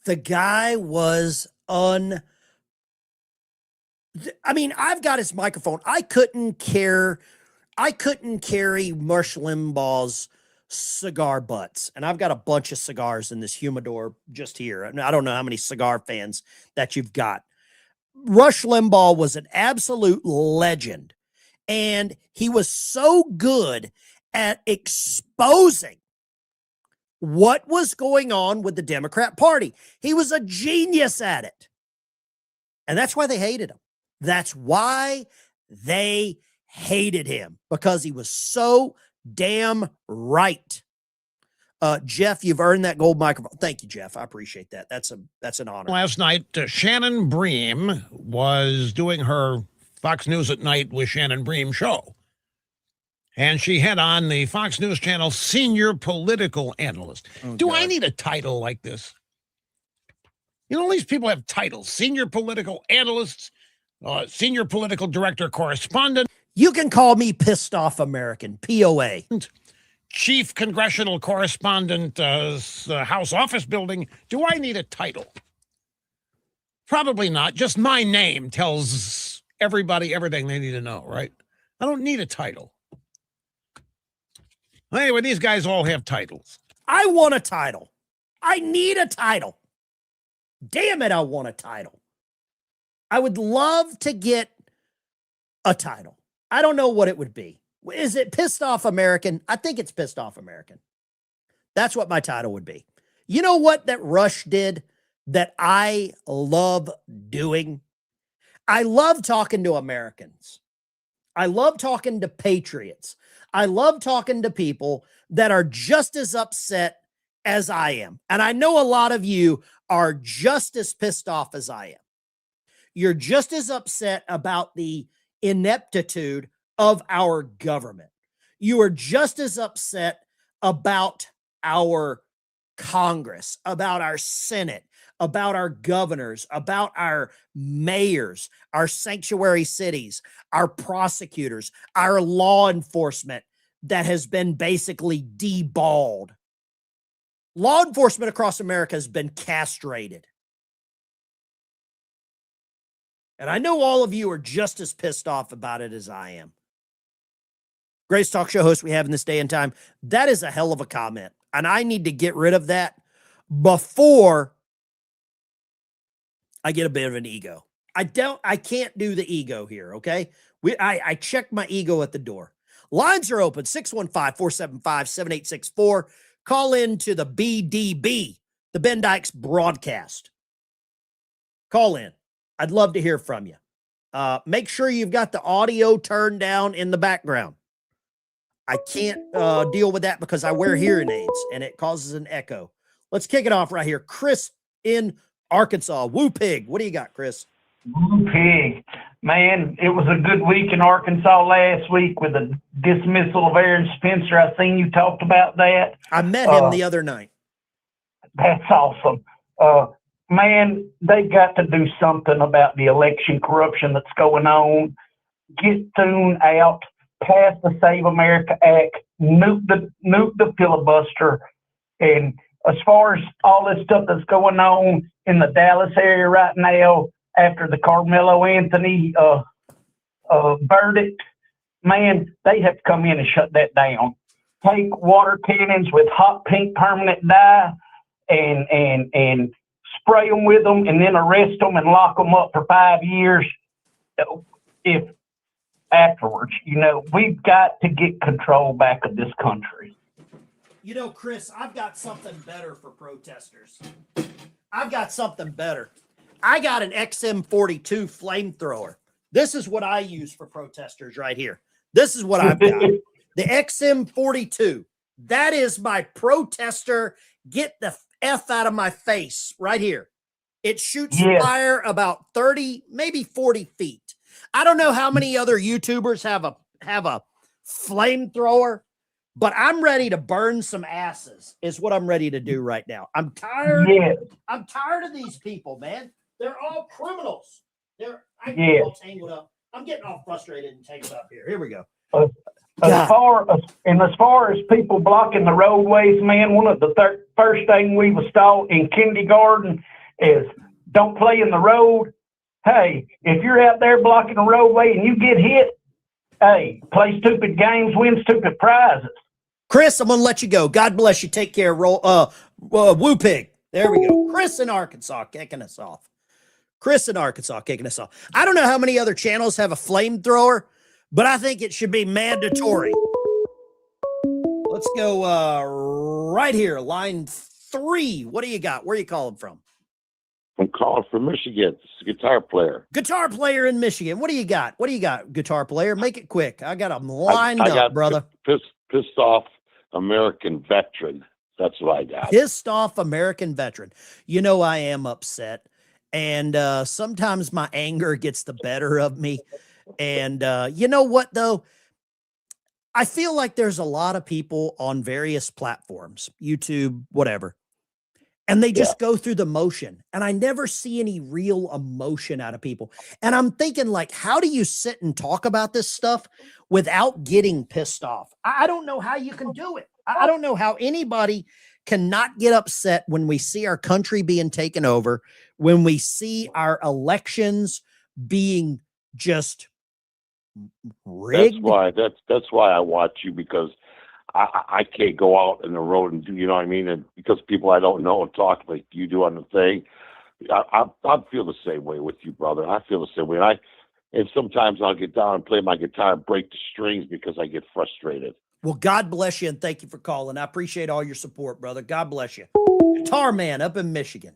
the guy was I've got his microphone. I couldn't carry Marsh Limbaugh's cigar butts, and I've got a bunch of cigars in this humidor just here. I don't know how many cigar fans that you've got. Rush Limbaugh was an absolute legend, and he was so good at exposing what was going on with the Democrat Party. He was a genius at it, and that's why they hated him. That's why they hated him, because he was so damn right. Jeff, you've earned that gold microphone. Thank you, Jeff. I appreciate that. That's an honor. Last night, Shannon Bream was doing her Fox News at Night with Shannon Bream show. And she had on the Fox News Channel senior political analyst. Do I need a title like this? You know, all these people have titles. Senior political analysts, senior political director correspondent. You can call me Pissed Off American, POA. Chief congressional correspondent, House Office Building. Do I need a title? Probably not. Just my name tells everybody everything they need to know, right? I don't need a title. Anyway, these guys all have titles. I want a title. I need a title. Damn it, I want a title. I would love to get a title. I don't know what it would be. Is it Pissed Off American? I think it's Pissed Off American. That's what my title would be. You know what that Rush did that I love doing? I love talking to Americans. I love talking to patriots. I love talking to people that are just as upset as I am. And I know a lot of you are just as pissed off as I am. You're just as upset about the ineptitude of our government. You are just as upset about our Congress, about our Senate, about our governors, about our mayors, our sanctuary cities, our prosecutors, our law enforcement that has been basically deballed. Law enforcement across America has been castrated. And I know all of you are just as pissed off about it as I am. Greatest talk show host we have in this day and time. That is a hell of a comment. And I need to get rid of that before I get a bit of an ego. I can't do the ego here, okay? I checked my ego at the door. Lines are open, 615-475-7864. Call in to the BDB, the Ben Dykes broadcast. Call in. I'd love to hear from you. Make sure you've got the audio turned down in the background. I can't deal with that because I wear hearing aids and it causes an echo. Let's kick it off right here. Chris in Arkansas. Woo Pig. What do you got, Chris? Woo Pig. Man, it was a good week in Arkansas last week with the dismissal of Aaron Spencer. I seen you talked about that. I met him the other night. That's awesome. Man, they got to do something about the election corruption that's going on. Get Thune out, pass the Save America Act, nuke the filibuster. And as far as all this stuff that's going on in the Dallas area right now, after the Carmelo Anthony verdict, man, they have to come in and shut that down. Take water cannons with hot pink permanent dye and spray them with them, and then arrest them and lock them up for 5 years. If afterwards, we've got to get control back of this country. Chris, I've got something better for protesters. I've got something better. I got an XM42 flamethrower. This is what I use for protesters right here. This is what I've got. The XM42. That is my protester. Get the F out of my face right here. It shoots fire about 30, maybe 40 feet. I don't know how many other YouTubers have a flamethrower, but I'm ready to burn some asses is what I'm ready to do right now. I'm tired. I'm tired of these people, man. They're all criminals. I'm all tangled up. I'm getting all frustrated and tangled up here. Here we go. As far as people blocking the roadways, man, one of the first thing we was taught in kindergarten is don't play in the road. Hey, if you're out there blocking the roadway and you get hit, hey, play stupid games, win stupid prizes. Chris, I'm gonna let you go. God bless you. Take care. Woo Pig. There we go. Chris in Arkansas kicking us off. I don't know how many other channels have a flamethrower, but I think it should be mandatory. Let's go right here. Line 3. What do you got? Where are you calling from? I'm calling from Michigan. It's a guitar player. Guitar player in Michigan. What do you got? Guitar player? Make it quick. I got them lined up, brother. Pissed off American veteran. That's what I got. Pissed off American veteran. I am upset. And sometimes my anger gets the better of me. And you know what, though? I feel like there's a lot of people on various platforms, YouTube, whatever, and they just go through the motion. And I never see any real emotion out of people. And I'm thinking, like, how do you sit and talk about this stuff without getting pissed off? I don't know how you can do it. I don't know how anybody cannot get upset when we see our country being taken over, when we see our elections being just rigged. That's why I watch you, because I can't go out in the road and do, you know what I mean? And because people I don't know and talk like you do on the thing, I feel the same way with you, brother. I feel the same way. And sometimes I'll get down and play my guitar and break the strings because I get frustrated. Well, God bless you, and thank you for calling. I appreciate all your support, brother. God bless you. Guitar man up in Michigan.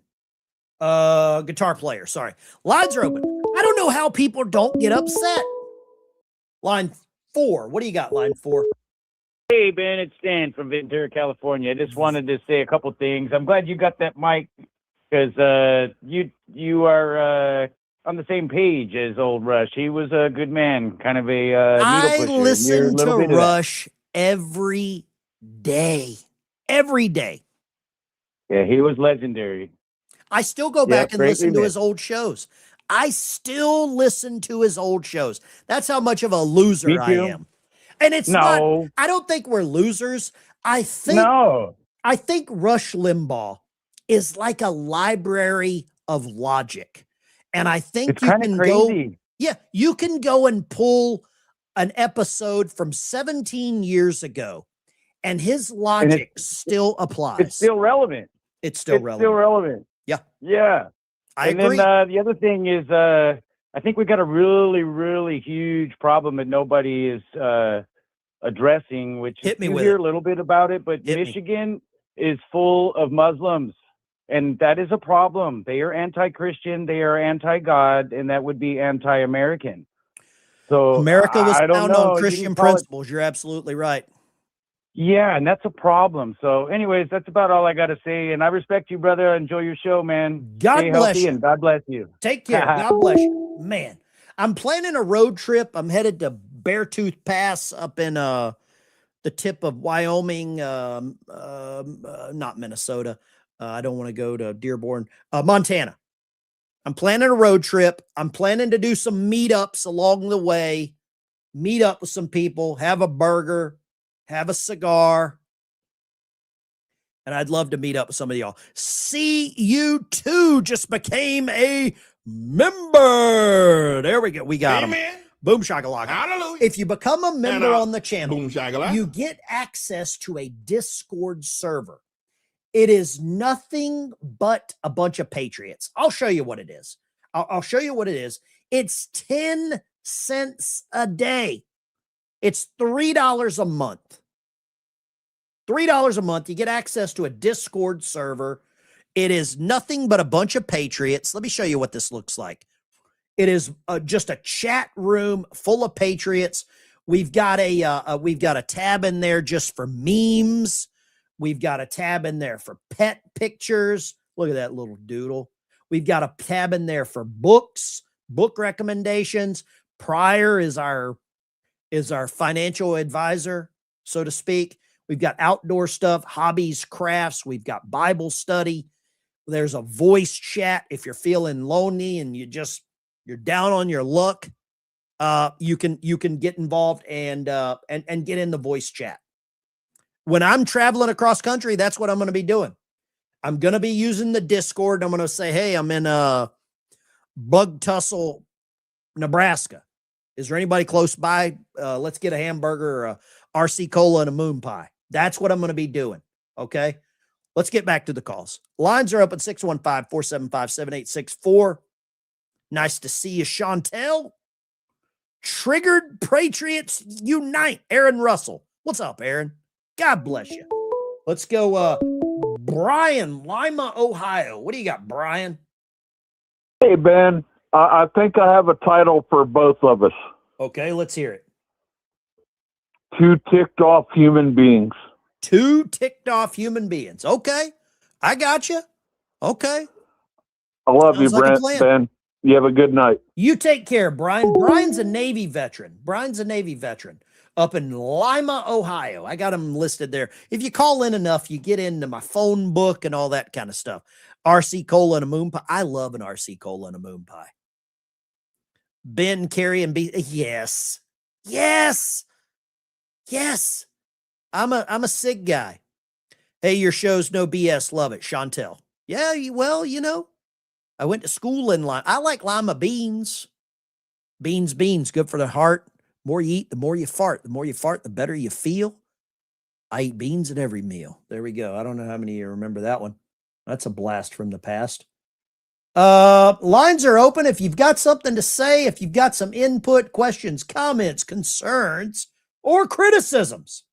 Guitar player, sorry. Lines are open. I don't know how people don't get upset. Line 4. What do you got, line 4? Hey, Ben, it's Dan from Ventura, California. I just wanted to say a couple things. I'm glad you got that mic because you are on the same page as old Rush. He was a good man, kind of a needle pusher. I listen to Rush every day. Every day. Yeah, he was legendary. I still go back and listen to his old shows. I still listen to his old shows. That's how much of a loser I am. And it's not, I don't think we're losers. I think Rush Limbaugh is like a library of logic. And I think you can go and pull an episode from 17 years ago, and his And logic still applies. it's still relevant. It's still It's relevant. still relevant. Yeah. Yeah. I And agree. then the other thing is, I think we got a really, really huge problem that nobody is addressing, which Hit me you with hear it. a little bit about it, but Hit me. Michigan is full of Muslims, and that is a problem. They are anti-Christian, they are anti-God, and that would be anti-American. So America was I don't founded know. on You can Christian call it, principles. You're absolutely right. yeah, and that's a problem. So, anyways, that's about all I got to say. And I respect you, brother. Enjoy your show, man. God Stay bless healthy, you. and God bless you. Take care. God bless you. Man, I'm planning a road trip. I'm headed to Beartooth Pass up in the tip of Wyoming, not Minnesota. I don't want to go to Dearborn, Montana. I'm planning a road trip. I'm planning to do some meetups along the way, meet up with some people, have a burger, have a cigar. And I'd love to meet up with some of y'all. CU2 just became a member. There we go. We got him. Boom shakalaka. Hallelujah. If you become a member And, on the channel, boom shakalaka. you get access to a Discord server. It is nothing but a bunch of patriots. I'll show you what it is. I'll show you what it is. It's 10 cents a day. It's $3 a month. $3 a month. You get access to a Discord server. It is nothing but a bunch of patriots. Let me show you what this looks like. It is just a chat room full of patriots. We've got a tab in there just for memes. We've got a tab in there for pet pictures. Look at that little doodle. We've got a tab in there for books, book recommendations. Pryor is our financial advisor, so to speak. We've got outdoor stuff, hobbies, crafts. We've got Bible study. There's a voice chat. If you're feeling lonely and you're down on your luck, you can get involved and get in the voice chat. When I'm traveling across country, that's what I'm going to be doing. I'm going to be using the Discord. I'm going to say, hey, I'm in Bug Tussle, Nebraska. Is there anybody close by? Let's get a hamburger, a RC Cola, and a moon pie. That's what I'm going to be doing. Okay. Let's get back to the calls. Lines are open 615-475-7864. Nice to see you, Chantel. Triggered Patriots Unite. Aaron Russell. What's up, Aaron? God bless you. Let's go. Brian, Lima, Ohio. What do you got, Brian? Hey, Ben. I think I have a title for both of us. Okay, let's hear it. Two ticked off human beings. Two ticked off human beings. Okay, I got you. Okay. I love Sounds you, like a Brent. plan. Ben. You have a good night. You take care, Brian. Brian's a Navy veteran. Up in Lima, Ohio. I got him listed there. If you call in enough, you get into my phone book and all that kind of stuff. RC Cola and a moon pie. I love an RC Cola and a moon pie. Ben, Carrie, and B. Yes. Yes. Yes. I'm a SIG guy. Hey, your show's no BS. Love it. Chantel. Yeah, well, I went to school in Lima. I like Lima beans. Beans. Good for the heart. The more you eat, the more you fart. The more you fart, the better you feel. I eat beans at every meal. There we go. I don't know how many of you remember that one. That's a blast from the past. Lines are open. If you've got something to say, if you've got some input, questions, comments, concerns, or criticisms,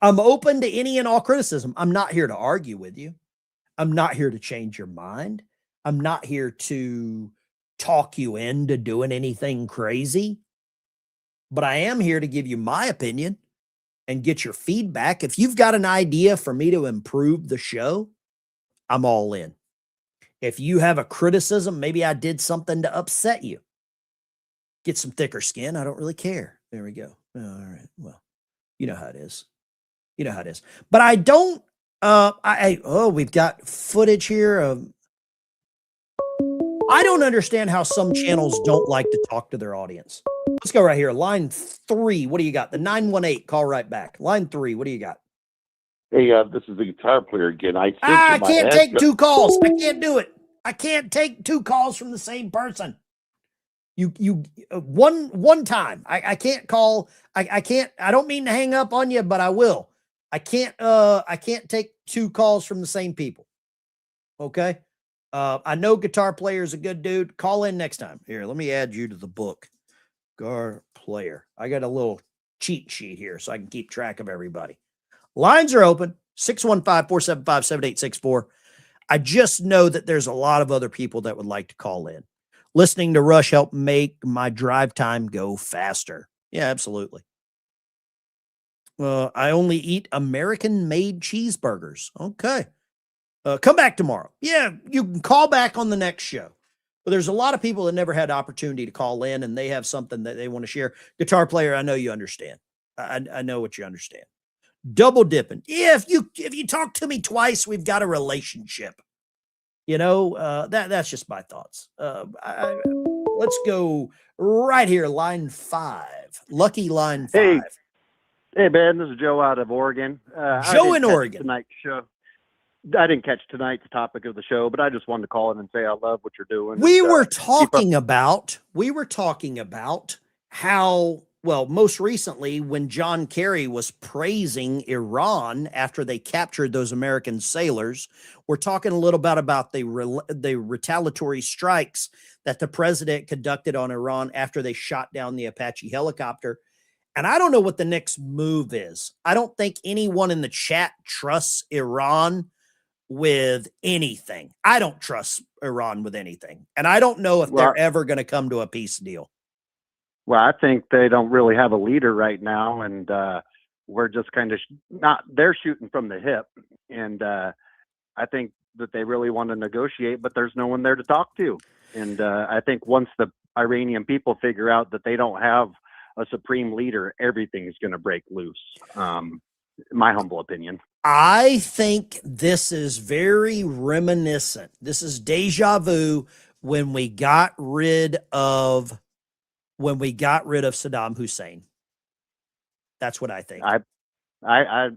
I'm open to any and all criticism. I'm not here to argue with you. I'm not here to change your mind. I'm not here to talk you into doing anything crazy. But I am here to give you my opinion and get your feedback. If you've got an idea for me to improve the show, I'm all in. If you have a criticism, maybe I did something to upset you, get some thicker skin. I don't really care. There we go. All right. Well, you know how it is. But I don't, we've got footage here of, I don't understand how some channels don't like to talk to their audience. Let's go right here. Line 3. What do you got? The 918. Call right back. Line 3. What do you got? Hey, this is the guitar player again. I can't take two calls. I can't do it. I can't take two calls from the same person. One time. I can't call. I can't. I don't mean to hang up on you, but I will. I can't take 2 calls from the same people. Okay. I know Guitar Player is a good dude. Call in next time. Here, let me add you to the book. Guitar Player. I got a little cheat sheet here so I can keep track of everybody. Lines are open. 615-475-7864. I just know that there's a lot of other people that would like to call in. Listening to Rush helped make my drive time go faster. Yeah, absolutely. I only eat American-made cheeseburgers. Okay. Come back tomorrow. Yeah, you can call back on the next show. But there's a lot of people that never had opportunity to call in, and they have something that they want to share. Guitar Player, I know you understand. I know what you understand. Double dipping. Yeah, if you talk to me twice, we've got a relationship. That's just my thoughts. Let's go right here, line 5. Lucky line 5. Hey, Ben, this is Joe out of Oregon. Joe in Oregon. Tonight's show. I didn't catch tonight's topic of the show, but I just wanted to call in and say I love what you're doing. We were talking about how, well, most recently when John Kerry was praising Iran after they captured those American sailors, we're talking a little bit about the retaliatory strikes that the president conducted on Iran after they shot down the Apache helicopter. And I don't know what the next move is. I don't think anyone in the chat trusts Iran with anything. I don't trust Iran with anything. And I don't know if they're ever going to come to a peace deal. Well, I think they don't really have a leader right now, and we're just kind of they're shooting from the hip. And I think that they really want to negotiate, but there's no one there to talk to. And I think once the Iranian people figure out that they don't have a supreme leader, everything's going to break loose. My humble opinion. I think this is very reminiscent. This is deja vu when we got rid of Saddam Hussein. That's what I think. I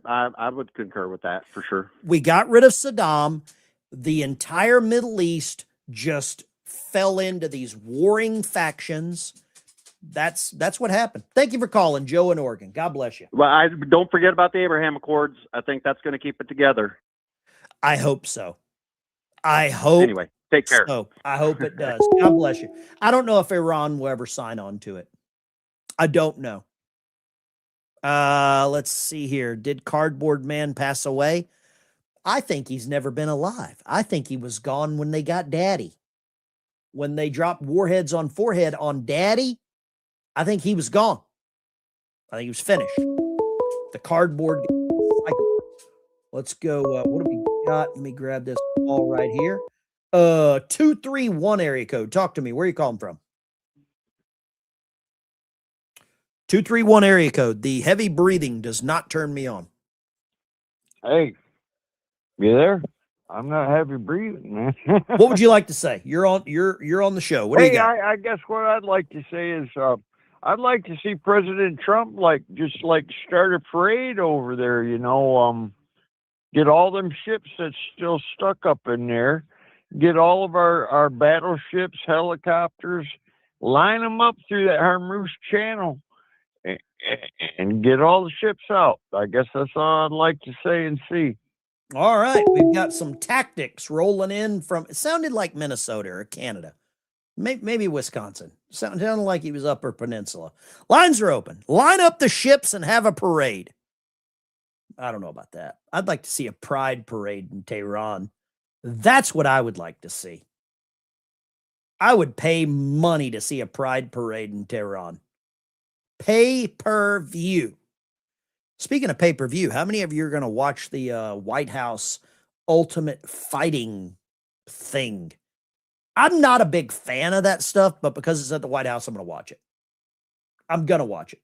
would concur with that for sure. We got rid of Saddam. The entire Middle East just fell into these warring factions. That's what happened. Thank you for calling, Joe in Oregon. God bless you. Well, I don't forget about the Abraham Accords. I think that's going to keep it together. I hope so. Anyway, take care. So I hope it does. God bless you. I don't know if Iran will ever sign on to it. I don't know. Let's see here. Did Cardboard Man pass away? I think he's never been alive. I think he was gone when they got Daddy. When they dropped warheads on forehead on Daddy, I think he was gone. I think he was finished. The cardboard cycle. Let's go. What do we got? Let me grab this call right here. 231 area code. Talk to me. Where are you calling from? 231 area code. The heavy breathing does not turn me on. Hey, you there? I'm not heavy breathing, man. What would you like to say? You're on the show. What do you got? I guess what I'd like to say is I'd like to see President Trump just start a parade over there, get all them ships that's still stuck up in there, get all of our battleships, helicopters, line them up through that Hormuz Channel and get all the ships out. I guess that's all I'd like to say and see. All right. We've got some tactics rolling in from, it sounded like Minnesota or Canada. Maybe Wisconsin. Sounded like he was Upper Peninsula. Lines are open. Line up the ships and have a parade. I don't know about that. I'd like to see a pride parade in Tehran. That's what I would like to see. I would pay money to see a pride parade in Tehran. Pay-per-view. Speaking of pay-per-view, how many of you are going to watch the White House Ultimate Fighting thing? I'm not a big fan of that stuff, but because it's at the White House, I'm going to watch it. I'm going to watch it.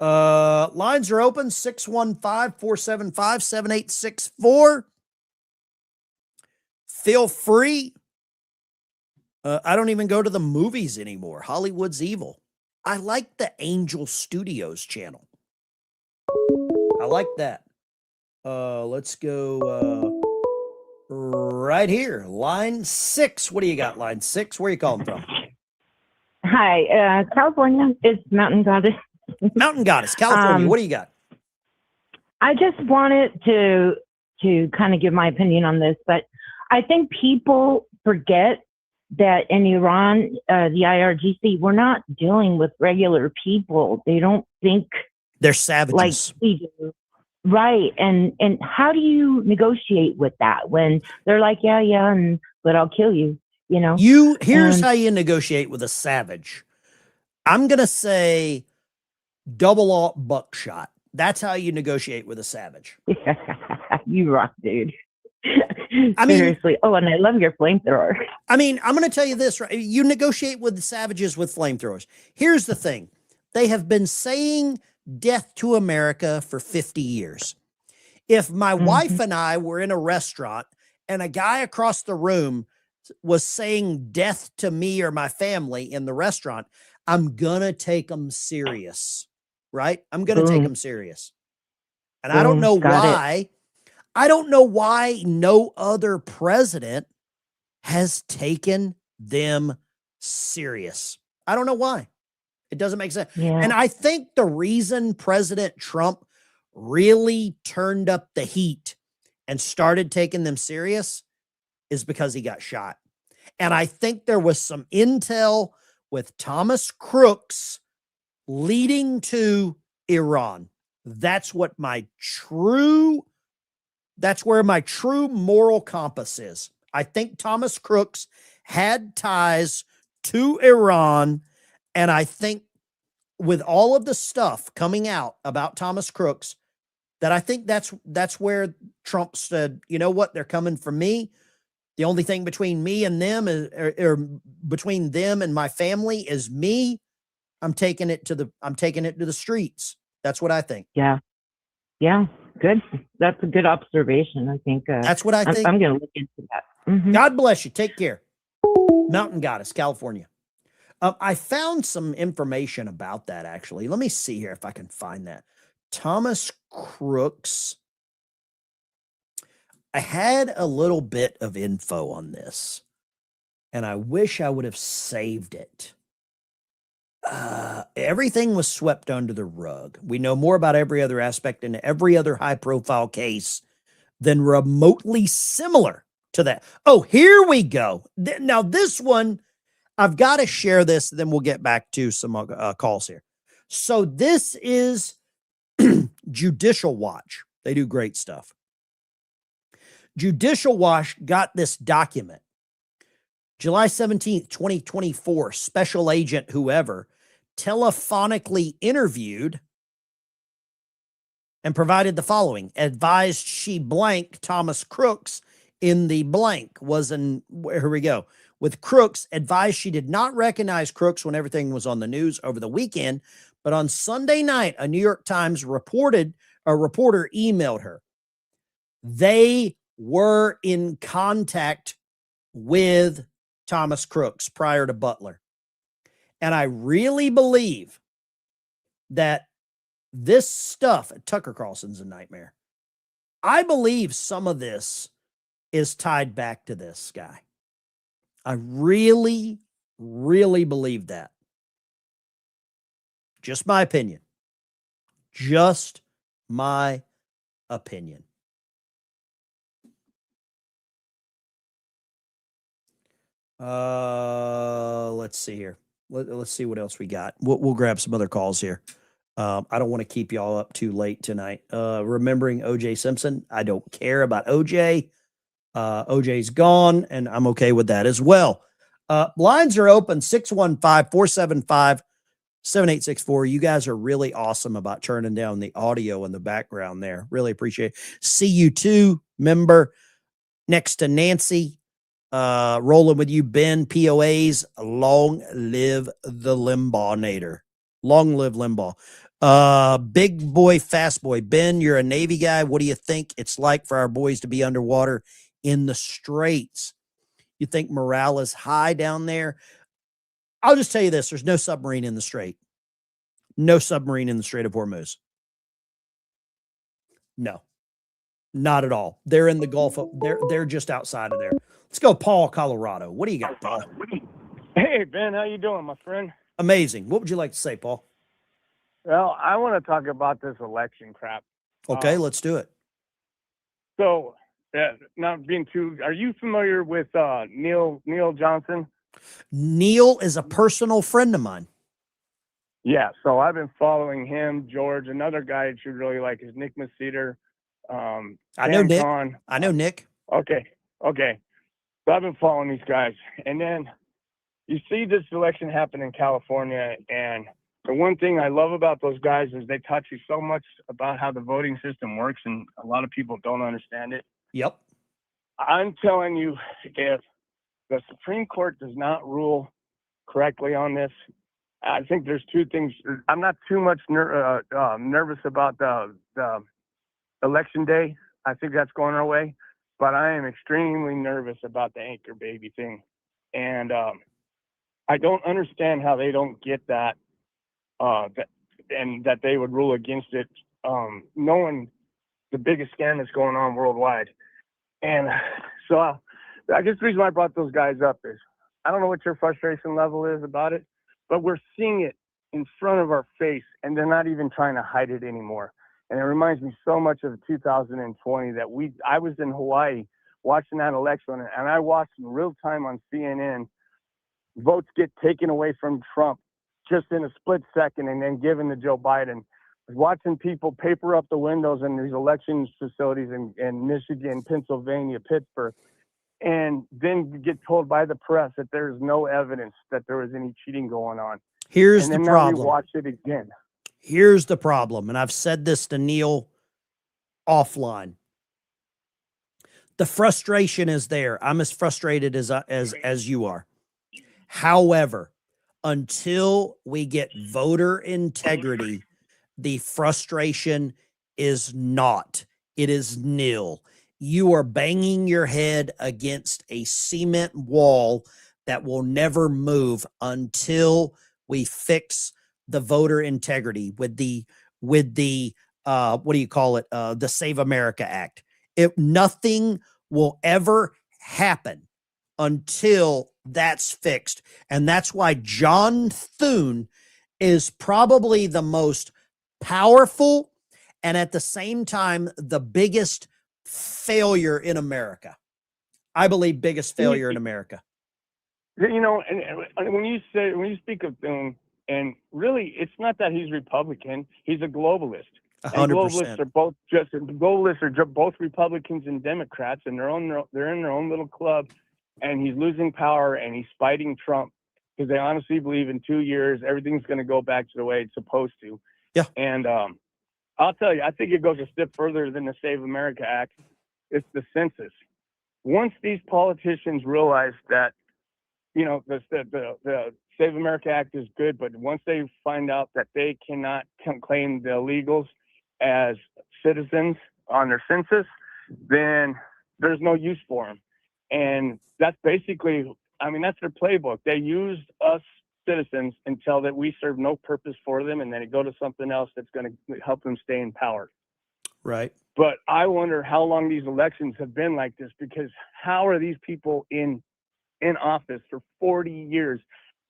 Lines are open, 615-475-7864. Feel free. I don't even go to the movies anymore. Hollywood's evil. I like the Angel Studios channel. I like that. Let's go right here. Line 6. What do you got, line 6? Where are you calling from? Hi, California. It's Mountain Goddess. Mountain Goddess, California. What do you got? I just wanted to kind of give my opinion on this, but I think people forget that in Iran, the IRGC, we're not dealing with regular people. They don't think they're savages like we do. Right. And how do you negotiate with that when they're like, yeah, but I'll kill you, you know? Here's how you negotiate with a savage. I'm going to say double alt buckshot. That's how you negotiate with a savage. You rock, dude. Seriously. Oh, and I love your flamethrower. I mean, I'm going to tell you this, right? You negotiate with the savages with flamethrowers. Here's the thing. They have been saying death to America for 50 years. If my wife and I were in a restaurant and a guy across the room was saying death to me or my family in the restaurant, I'm going to take them serious, right? I'm going to take them serious. And I don't know why. I don't know why no other president has taken them serious. I don't know why. It doesn't make sense. Yeah. And I think the reason President Trump really turned up the heat and started taking them serious is because he got shot. And I think there was some intel with Thomas Crooks leading to Iran. That's where my true moral compass is. I think Thomas Crooks had ties to Iran. And I think with all of the stuff coming out about Thomas Crooks, that I think that's where Trump said, you know what, they're coming for me. The only thing between me and them is, or between them and my family is me. I'm taking it to the streets. That's what I think. Yeah. Yeah. Good. That's a good observation. I think that's what I think. I'm going to look into that. God bless you. Take care. Mountain Goddess, California. I found some information about that, actually. Let me see here if I can find that. Thomas Crooks. I had a little bit of info on this, and I wish I would have saved it. Everything was swept under the rug. We know more about every other aspect in every other high-profile case than remotely similar to that. Oh, here we go. Now, this one, I've got to share this, then we'll get back to some calls here. So this is Judicial Watch. They do great stuff. Judicial Watch got this document. July 17th, 2024, special agent whoever telephonically interviewed and provided the following. Advised she blank Thomas Crooks in the blank was in, here we go. With Crooks, advised she did not recognize Crooks when everything was on the news over the weekend, but on Sunday night, a New York Times reporter emailed her. They were in contact with Thomas Crooks prior to Butler. And I really believe that this stuff, Tucker Carlson's a nightmare. I believe some of this is tied back to this guy. I really, really believe that. Just my opinion. Just my opinion. Let's see here. Let's see what else we got. We'll grab some other calls here. I don't want to keep y'all up too late tonight. Remembering O.J. Simpson. I don't care about O.J. OJ's gone, and I'm okay with that as well. Lines are open, 615-475-7864. You guys are really awesome about turning down the audio in the background there. Really appreciate it. See you too, member next to Nancy. Rolling with you, Ben. POAs. Long live the Limbaugh-nator. Long live Limbaugh. Big boy, fast boy. Ben, you're a Navy guy. What do you think it's like for our boys to be underwater in the straits? You think morale is high down there? I'll just tell you this. There's no submarine in the strait. No submarine in the Strait of Hormuz. No, not at all. They're in the Gulf. They're just outside of there. Let's go, Paul, Colorado. What do you got, Paul? Hey, Ben, how you doing, my friend? Amazing. What would you like to say, Paul? Well, I want to talk about this election crap. Okay, let's do it. So, not being too, are you familiar with Neil Johnson? Neil is a personal friend of mine. Yeah, so I've been following him, George. Another guy that you really like is Nick Masseter. I know Nick. Con. I know Nick. Okay. So I've been following these guys. And then you see this election happen in California, and the one thing I love about those guys is they taught you so much about how the voting system works, and a lot of people don't understand it. Yep. I'm telling you, if the Supreme Court does not rule correctly on this, I think there's two things. I'm not too much nervous about the election day. I think that's going our way, but I am extremely nervous about the anchor baby thing. And I don't understand how they don't get that, and that they would rule against it, knowing the biggest scam that's going on worldwide. And so I guess the reason why I brought those guys up is I don't know what your frustration level is about it, but we're seeing it in front of our face, and they're not even trying to hide it anymore. And it reminds me so much of 2020 that I was in Hawaii watching that election, and I watched in real time on CNN votes get taken away from Trump just in a split second and then given to Joe Biden. Watching people paper up the windows in these election facilities in Michigan, Pennsylvania, Pittsburgh, and then get told by the press that there's no evidence that there was any cheating going on. Here's and the then problem. Now we watch it again. Here's the problem, and I've said this to Neil offline. The frustration is there. I'm as frustrated as you are. However, until we get voter integrity, the frustration is not. It is nil. You are banging your head against a cement wall that will never move until we fix the voter integrity with the what do you call it? The Save America Act. Nothing will ever happen until that's fixed. And that's why John Thune is probably the most powerful and at the same time the biggest failure in America. I believe biggest failure in America. You know, and when you speak of Thune, and really it's not that he's Republican, he's a globalist. 100%. And globalists are both Republicans and Democrats, and they're in their own little club, and he's losing power and he's fighting Trump because they honestly believe in 2 years everything's going to go back to the way it's supposed to. Yeah. And I'll tell you, I think it goes a step further than the Save America Act. It's the census. Once these politicians realize that, you know, the Save America Act is good, but once they find out that they cannot claim the illegals as citizens on their census, then there's no use for them. And that's basically, I mean, that's their playbook. They used us citizens until that we serve no purpose for them, and then it go to something else that's going to help them stay in power. Right. But I wonder how long these elections have been like this, because how are these people in office for 40 years?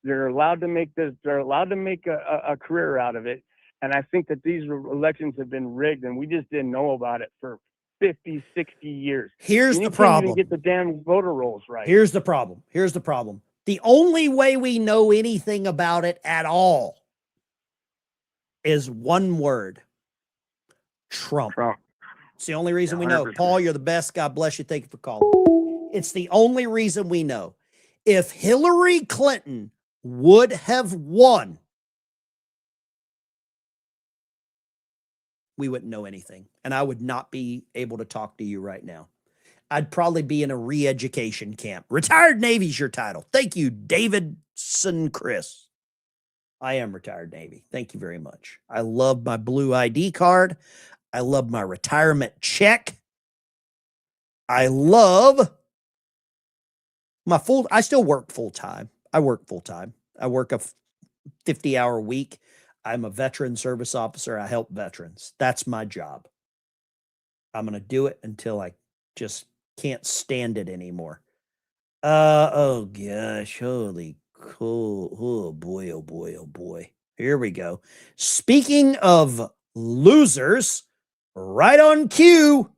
They're allowed to make this, they're allowed to make a career out of it. And I think that these elections have been rigged, and we just didn't know about it for 50, 60 years. Here's and the problem. You can't even get the damn voter rolls right. Here's the problem. The only way we know anything about it at all is one word: Trump. It's the only reason we know. 100%. Paul, you're the best. God bless you. Thank you for calling. It's the only reason we know. If Hillary Clinton would have won, we wouldn't know anything. And I would not be able to talk to you right now. I'd probably be in a re-education camp. Retired Navy's your title. Thank you, Davidson Chris. I am retired Navy. Thank you very much. I love my blue ID card. I love my retirement check. I love I still work full time. I work full time. I work a 50-hour week. I'm a veteran service officer. I help veterans. That's my job. I'm going to do it until I just can't stand it anymore. Oh gosh, holy Cool. Oh boy, oh boy, oh boy. Here we go. Speaking of losers, right on cue,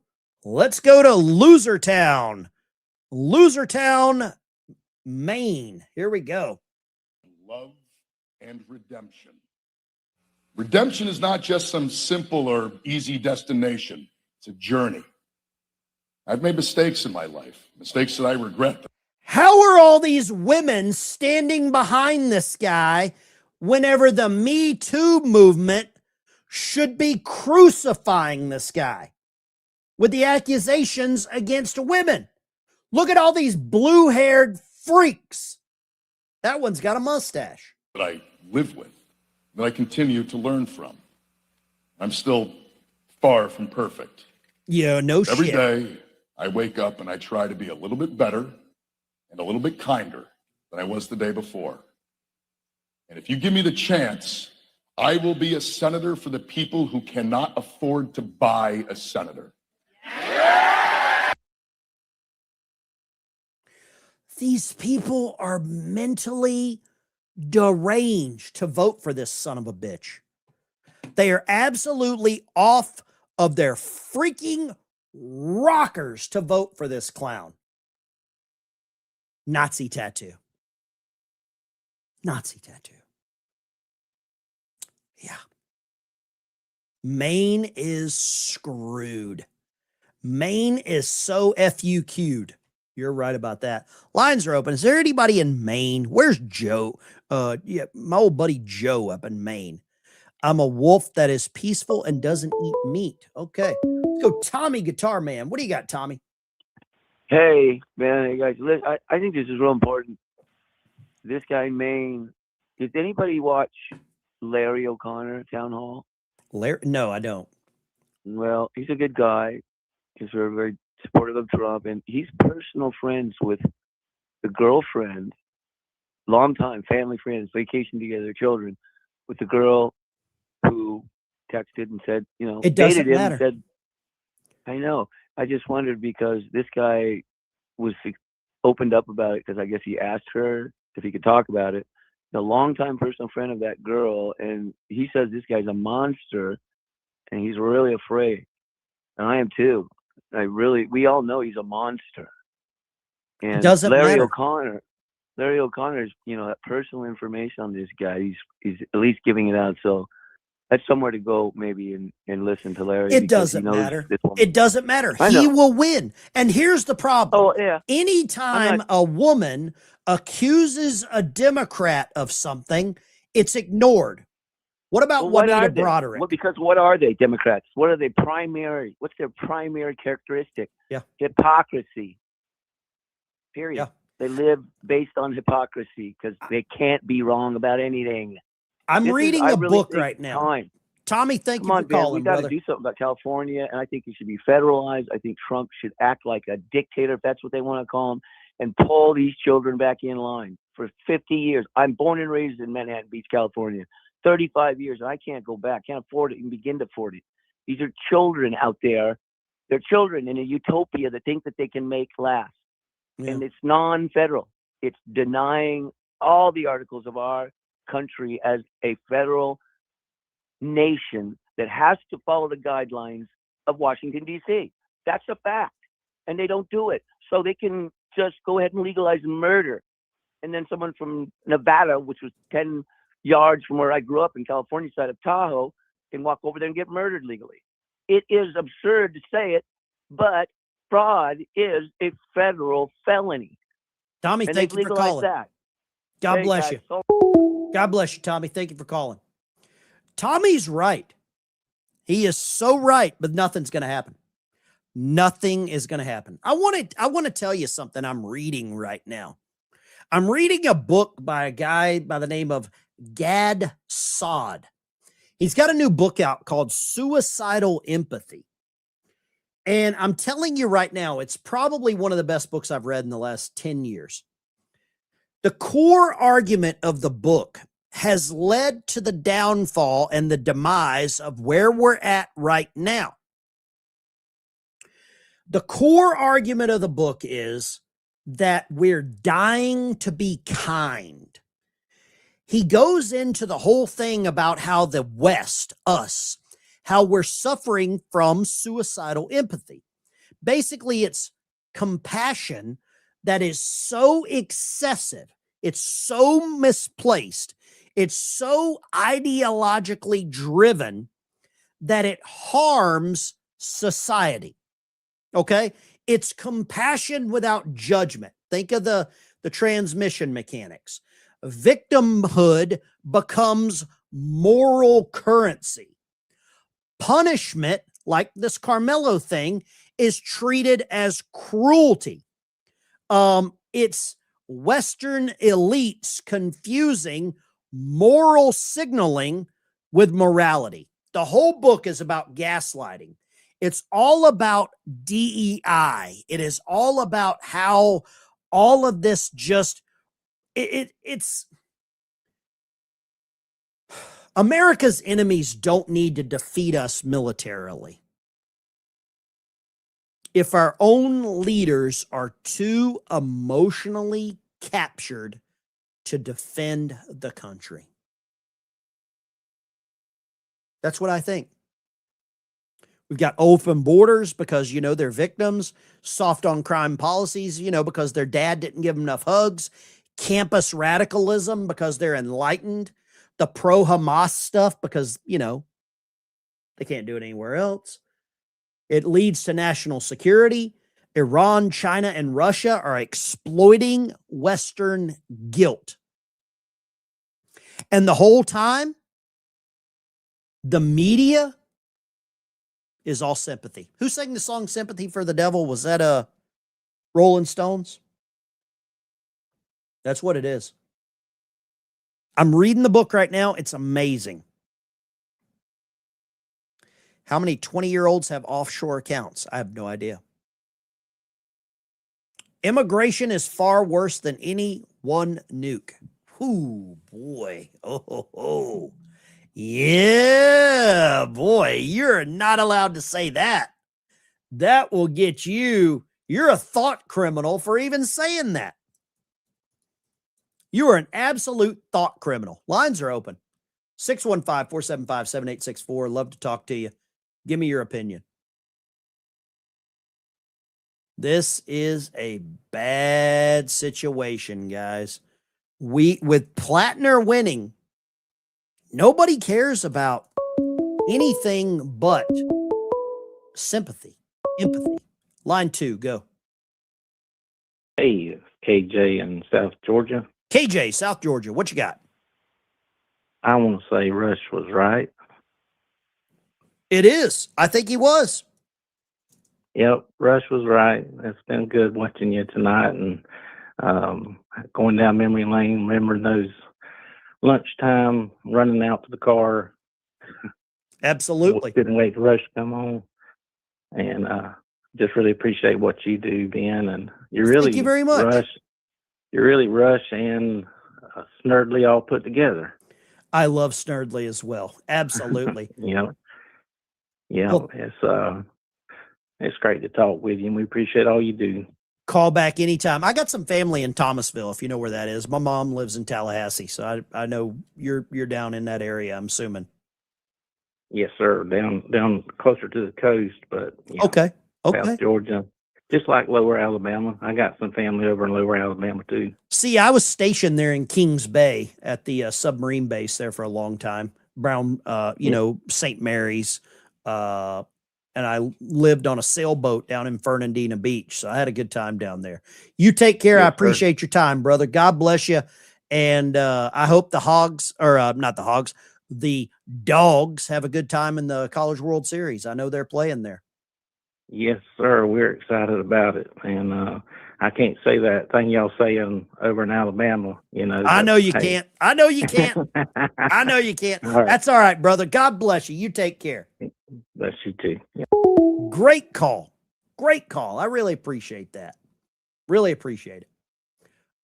let's go to Loser Town. Loser Town, Maine. Here we go. Love and redemption. Redemption is not just some simple or easy destination. It's a journey. I've made mistakes in my life, mistakes that I regret. How are all these women standing behind this guy whenever the Me Too movement should be crucifying this guy with the accusations against women? Look at all these blue-haired freaks. That one's got a mustache. That I live with, that I continue to learn from. I'm still far from perfect. Yeah, no shit. Every day I wake up and I try to be a little bit better and a little bit kinder than I was the day before. And if you give me the chance, I will be a senator for the people who cannot afford to buy a senator. These people are mentally deranged to vote for this son of a bitch. They are absolutely off of their freaking rockers to vote for this clown. Nazi tattoo. Nazi tattoo. Yeah. Maine is screwed. Maine is so FUQ'd. You're right about that. Lines are open. Is there anybody in Maine? Where's Joe? Yeah, my old buddy Joe up in Maine. I'm a wolf that is peaceful and doesn't eat meat. Okay. Let's go Tommy Guitar Man. What do you got, Tommy? Hey, man, hey guys, listen, I think this is real important. This guy in Maine, did anybody watch Larry O'Connor Town Hall? Larry? No, I don't. Well, he's a good guy. He's very, very supportive of Trump, and he's personal friends with the girlfriend, longtime family friends, vacation together, children, with the girl who texted and said, you know, It doesn't dated him matter. and said, I know. I just wondered because this guy was opened up about it because I guess he asked her if he could talk about it. A longtime personal friend of that girl, and he says this guy's a monster, and he's really afraid, and I am too. We all know he's a monster. And It doesn't matter. Larry O'Connor's, you know, that personal information on this guy, he's at least giving it out. So that's somewhere to go maybe and listen to Larry. It because he doesn't knows matter. this woman. It doesn't matter. I He know. will win. And here's the problem. Oh, yeah. Anytime a woman accuses a Democrat of something, it's ignored. What about Well, what are Juanita they? Broderick? Well, because what are they, Democrats? What are they primary? What's their primary characteristic? Yeah. Hypocrisy. Period. Yeah. They live based on hypocrisy because they can't be wrong about anything. I'm This is- reading I a really book think right now. time. Tommy, thank Come you on, for man. We calling, got to brother. do something about California, and I think it should be federalized. I think Trump should act like a dictator, if that's what they want to call him, and pull these children back in line. For 50 years, I'm born and raised in Manhattan Beach, California. 35 years, and I can't go back. Can't afford it, even begin to afford it. These are children out there. They're children in a utopia that think that they can make last. Yeah. And it's non-federal. It's denying all the articles of our country as a federal nation that has to follow the guidelines of Washington, D.C. That's a fact. And they don't do it. So they can just go ahead and legalize murder. And then someone from Nevada, which was 10 yards from where I grew up in California side of Tahoe, can walk over there and get murdered legally. It is absurd to say it, but fraud is a federal felony. Tommy, And thank they've you for legalized calling. that. God Hey, bless guys, you. God bless you, Tommy. Thank you for calling. Tommy's right. He is so right, but nothing's going to happen. Nothing is going to happen. I want to tell you something I'm reading right now. I'm reading a book by a guy by the name of Gad Saad. He's got a new book out called Suicidal Empathy. And I'm telling you right now, it's probably one of the best books I've read in the last 10 years. The core argument of the book has led to the downfall and the demise of where we're at right now. The core argument of the book is that we're dying to be kind. he goes into the whole thing about how the West, us, how we're suffering from suicidal empathy. Basically, it's compassion that is so excessive, it's so misplaced, it's so ideologically driven that it harms society. Okay? It's compassion without judgment. Think of the transmission mechanics. Victimhood becomes moral currency. Punishment, like this Carmelo thing, is treated as cruelty. It's Western elites confusing moral signaling with morality. The whole book is about gaslighting. It's all about DEI. It is all about how all of this just it's America's enemies don't need to defeat us militarily. If our own leaders are too emotionally captured to defend the country. That's what I think. We've got open borders because, they're victims, soft on crime policies, because their dad didn't give them enough hugs, campus radicalism because they're enlightened, the pro-Hamas stuff because, they can't do it anywhere else. It leads to national security. Iran, China, and Russia are exploiting Western guilt. And the whole time, the media is all sympathy. Who sang the song Sympathy for the Devil? Was that Rolling Stones? That's what it is. I'm reading the book right now. It's amazing. How many 20-year-olds have offshore accounts? I have no idea. Immigration is far worse than any one nuke. Ooh, boy. Oh. Yeah, boy. You're not allowed to say that. That will get you. You're a thought criminal for even saying that. You are an absolute thought criminal. Lines are open. 615-475-7864. Love to talk to you. Give me your opinion. This is a bad situation, guys. With Plattner winning, nobody cares about anything but sympathy, empathy. Line 2, go. Hey, KJ in South Georgia. KJ, South Georgia, what you got? I want to say Rush was right. It is. I think he was. Yep, Rush was right. It's been good watching you tonight and going down memory lane, remembering those lunchtime, running out to the car. Absolutely. Couldn't wait for Rush to come on. And just really appreciate what you do, Ben. And you're really Thank you very much. You're really Rush and Snurdly all put together. I love Snurdly as well. Absolutely. Yeah, Well, it's great to talk with you, and we appreciate all you do. Call back anytime. I got some family in Thomasville, if you know where that is. My mom lives in Tallahassee, so I know you're down in that area, I'm assuming. Yes, sir. Down closer to the coast, but yeah, Okay. South Georgia, just like Lower Alabama. I got some family over in Lower Alabama too. See, I was stationed there in Kings Bay at the submarine base there for a long time. Brown, St. Mary's, and I lived on a sailboat down in Fernandina Beach. So I had a good time down there. You take care. Yes, I appreciate your time, brother. God bless you. And I hope the the Dogs have a good time in the College World Series. I know they're playing there. Yes, sir. We're excited about it, and I can't say that thing y'all saying over in Alabama. I know you can't. I know you can't. I know you can't. All right. That's all right, brother. God bless you. You take care. Bless you too. Yeah. Great call. Great call. I really appreciate that. Really appreciate it.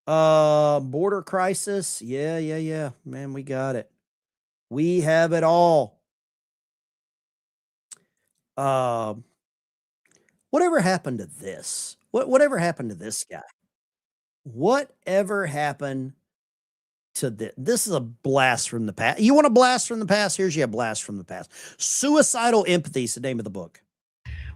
Border crisis. Yeah. Man, we got it. We have it all. Whatever happened to this? Whatever happened to this guy? Whatever happened to this. This is a blast from the past. You want a blast from the past? Here's your blast from the past. Suicidal Empathy is the name of the book.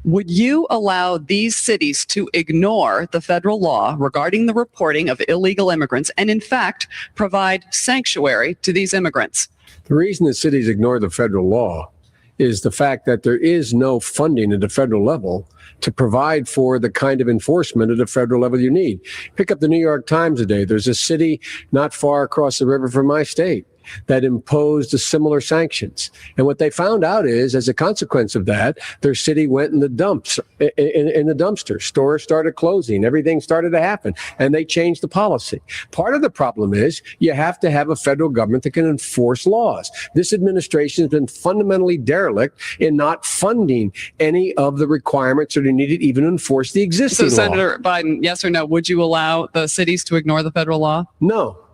Would you allow these cities to ignore the federal law regarding the reporting of illegal immigrants and, in fact, provide sanctuary to these immigrants? The reason the cities ignore the federal law is the fact that there is no funding at the federal level to provide for the kind of enforcement at the federal level you need. Pick up the New York Times today. There's a city not far across the river from my state that imposed similar sanctions. And what they found out is, as a consequence of that, their city went in the dumps, in the dumpster. Stores started closing. Everything started to happen. And they changed the policy. Part of the problem is you have to have a federal government that can enforce laws. This administration has been fundamentally derelict in not funding any of the requirements that are needed even to enforce the existing law. So, Senator Biden, yes or no, would you allow the cities to ignore the federal law? No.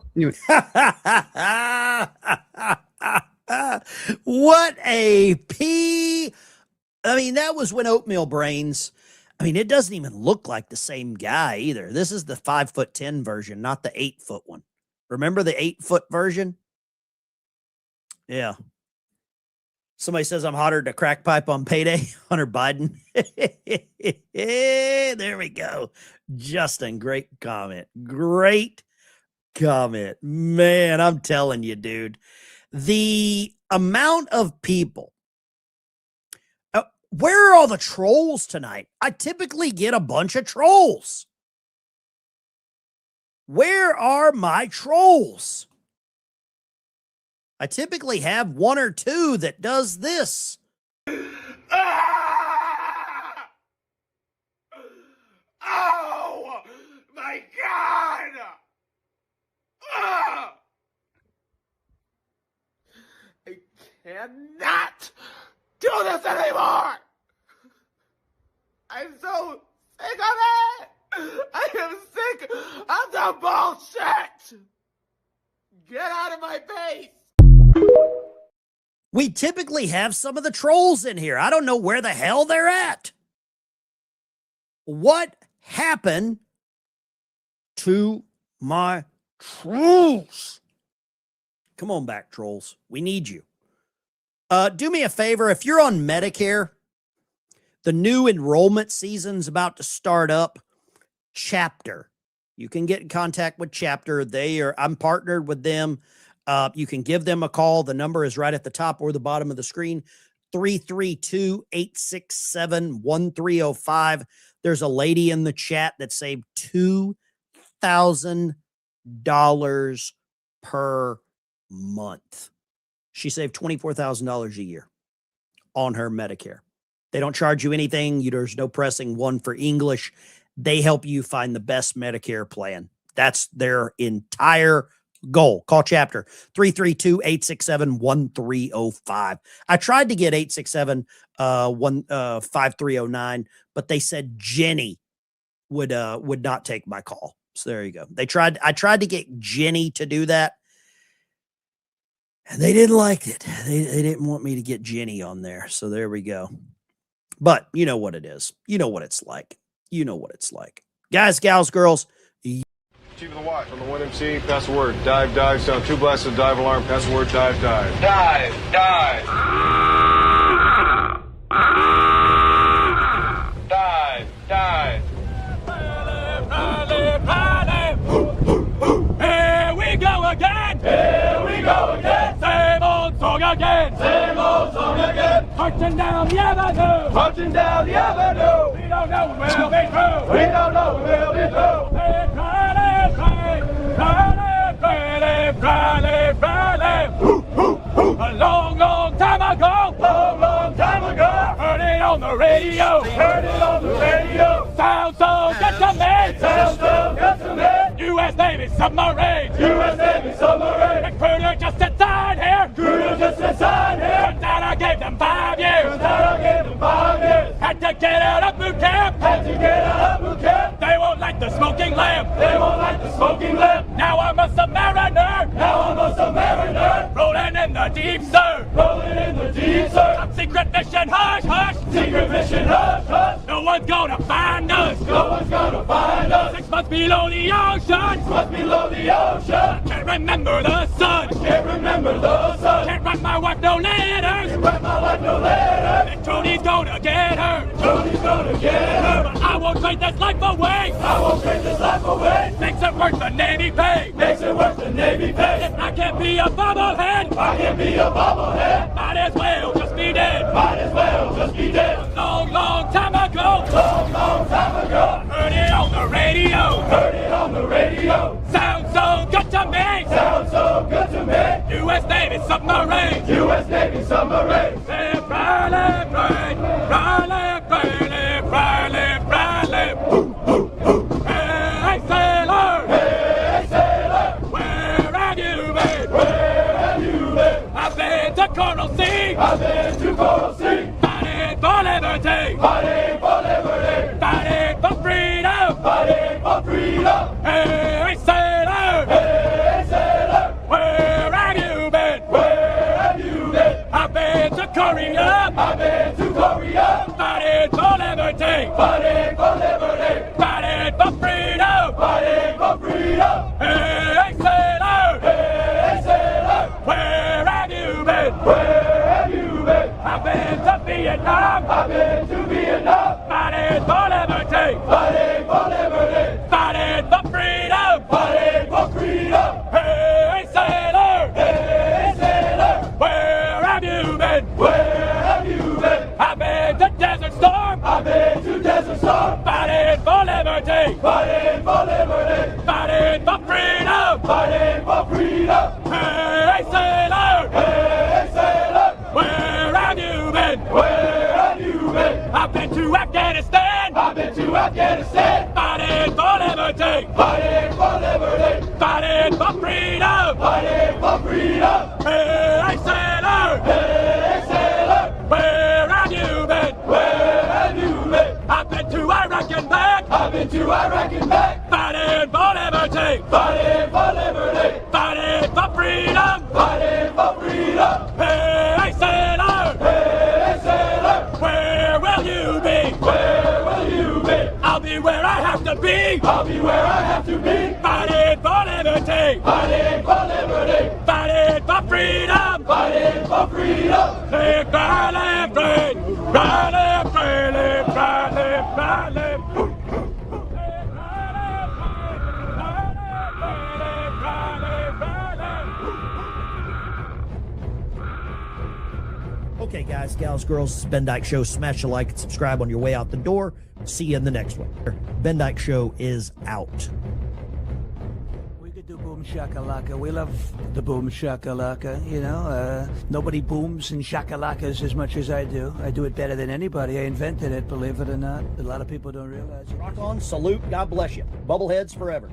What a pee. I mean, that was when Oatmeal Brains. I mean, it doesn't even look like the same guy either. This is the 5'10" version, not the 8-foot one. Remember the 8-foot version? Yeah. Somebody says I'm hotter than a crack pipe on payday. Hunter Biden. There we go. Justin, great comment. Great comment. Man, I'm telling you, dude. The amount of people. Where are all the trolls tonight? I typically get a bunch of trolls. Where are my trolls? I typically have one or two that does this. Oh my God! I cannot do this anymore! I'm so sick of it! I am sick of the bullshit! Get out of my face! We typically have some of the trolls in here. I don't know where the hell they're at. What happened to my trolls? Come on back, trolls. We need you. Do me a favor. If you're on Medicare, the new enrollment season's about to start up. Chapter. You can get in contact with Chapter. I'm partnered with them. You can give them a call. The number is right at the top or the bottom of the screen. 332-867-1305. There's a lady in the chat that saved $2,000 per month. She saved $24,000 a year on her Medicare. They don't charge you anything. There's no pressing one for English. They help you find the best Medicare plan.53 their entire goal. Call Chapter 332-867-1305. I tried to get 867-5309, but they said Jenny would not take my call. So there you go. I tried to get Jenny to do that, and they didn't like it. They didn't want me to get Jenny on there. So there we go. But you know what it is. You know what it's like. You know what it's like. Guys, gals, girls. Chief of the watch on the 1MC, pass the word. Dive, dive, sound 2 blasts of dive alarm, pass the word, dive, dive. Dive, dive. Dive, dive. Here we go again. Here we go again. Same old song again. Same old song again. Marching down the avenue. Marching down the avenue. We don't know when we'll be through. We don't know when we'll be through. A long, long time ago. Long, long time ago. Heard it on the radio. Heard it on the radio. Sounds so good to me. Sounds so good to me. U.S. Navy submarine. U.S. Navy submarine. Recruiter just inside here. Recruiter just inside here. Turns out I gave them 5 years. Turns out I gave them 5 years. Had to get out of boot camp. Had to get out of boot camp. They won't like the smoking lamp. They won't like the smoking lamp. Now I'm a submariner. Now I'm a submariner. Rolling in the deep surf. Rolling in the deep surf. Top secret mission, hush, hush. Secret mission, hush, hush. No one's gonna find us. No one's gonna find us. 6 months below the ocean. 6 months below the ocean. Can't remember the sun. Can't remember the sun. Can't write my wife no letters. Can't write my wife no letters. And Tony's gonna get her. Tony's gonna get her. But I won't trade this life away. I won't trade this life away. Makes it worth the Navy pay. Makes it worth the Navy pay. If I can't be a bobblehead, I can't be a bobblehead. Might as well just be dead. Might as well just be dead. A long, long time ago. Long, long time ago. Heard it on the radio. Heard it on the radio. Sounds so good to me. Sounds so good to me. U.S. Navy submarine. U.S. Navy submarine. Left, right, left, right. Right, left, right, left, right, left, right, left. Hey, sailor. Hey, sailor. Where have you been? Where have you been? I've been to Coral Sea. I've been to Coral Sea. Fighting for liberty. Fighting for liberty. Fighting for freedom. Fighting for freedom. Hey, sailor. Hey, sailor. Where have you been? Where have you been? I've been to Korea. I've been to Korea. Fighting for liberty. Fighting for liberty. Fighting for freedom. Fighting for freedom. Hey, sailor. Hey, sailor. Where have you been? Where have you been? I've been to Vietnam. I've been to Vietnam. Fighting for liberty. Fighting for liberty. Fighting for freedom. Fighting for freedom. Hey, sailor. Hey, sailor. Where have you been? Where have you been? I've been to Desert Storm. I've been to Desert Storm. Fighting for liberty. Fighting for liberty. Fighting for freedom. Fighting for freedom. Hey, sailor. Hey, sailor. Where have you been? Where have you been? I've been to Afghanistan. I've been to Afghanistan. Fighting for liberty. Fighting for liberty. Fighting for freedom. Fighting for freedom. Hey, sailor. Hey, sailor. Where have you been? Where have you been? I've been to Iraq and back. I've been to Iraq and back. Fighting for liberty. Fighting for liberty. Fighting for freedom. Fighting for freedom. Hey, sailor. Hey, sailor. Where will you be? Where will you be? I'll be where I have to be. I'll be where I have to be. Fighting for liberty. Fighting for liberty. Fighting for freedom. Fighting for freedom. Left, right, left, right. Right, left, right, left, right, left, right, left. Okay, guys, gals, girls, this is Ben Dyke Show. Smash a like and subscribe on your way out the door. See you in the next one. Ben Dyke Show is out. We could do boom shakalaka. We love the boom shakalaka. You know, nobody booms and shakalakas as much as I do. I do it better than anybody. I invented it, believe it or not. A lot of people don't realize it. Rock on, salute, God bless you. Bubbleheads forever.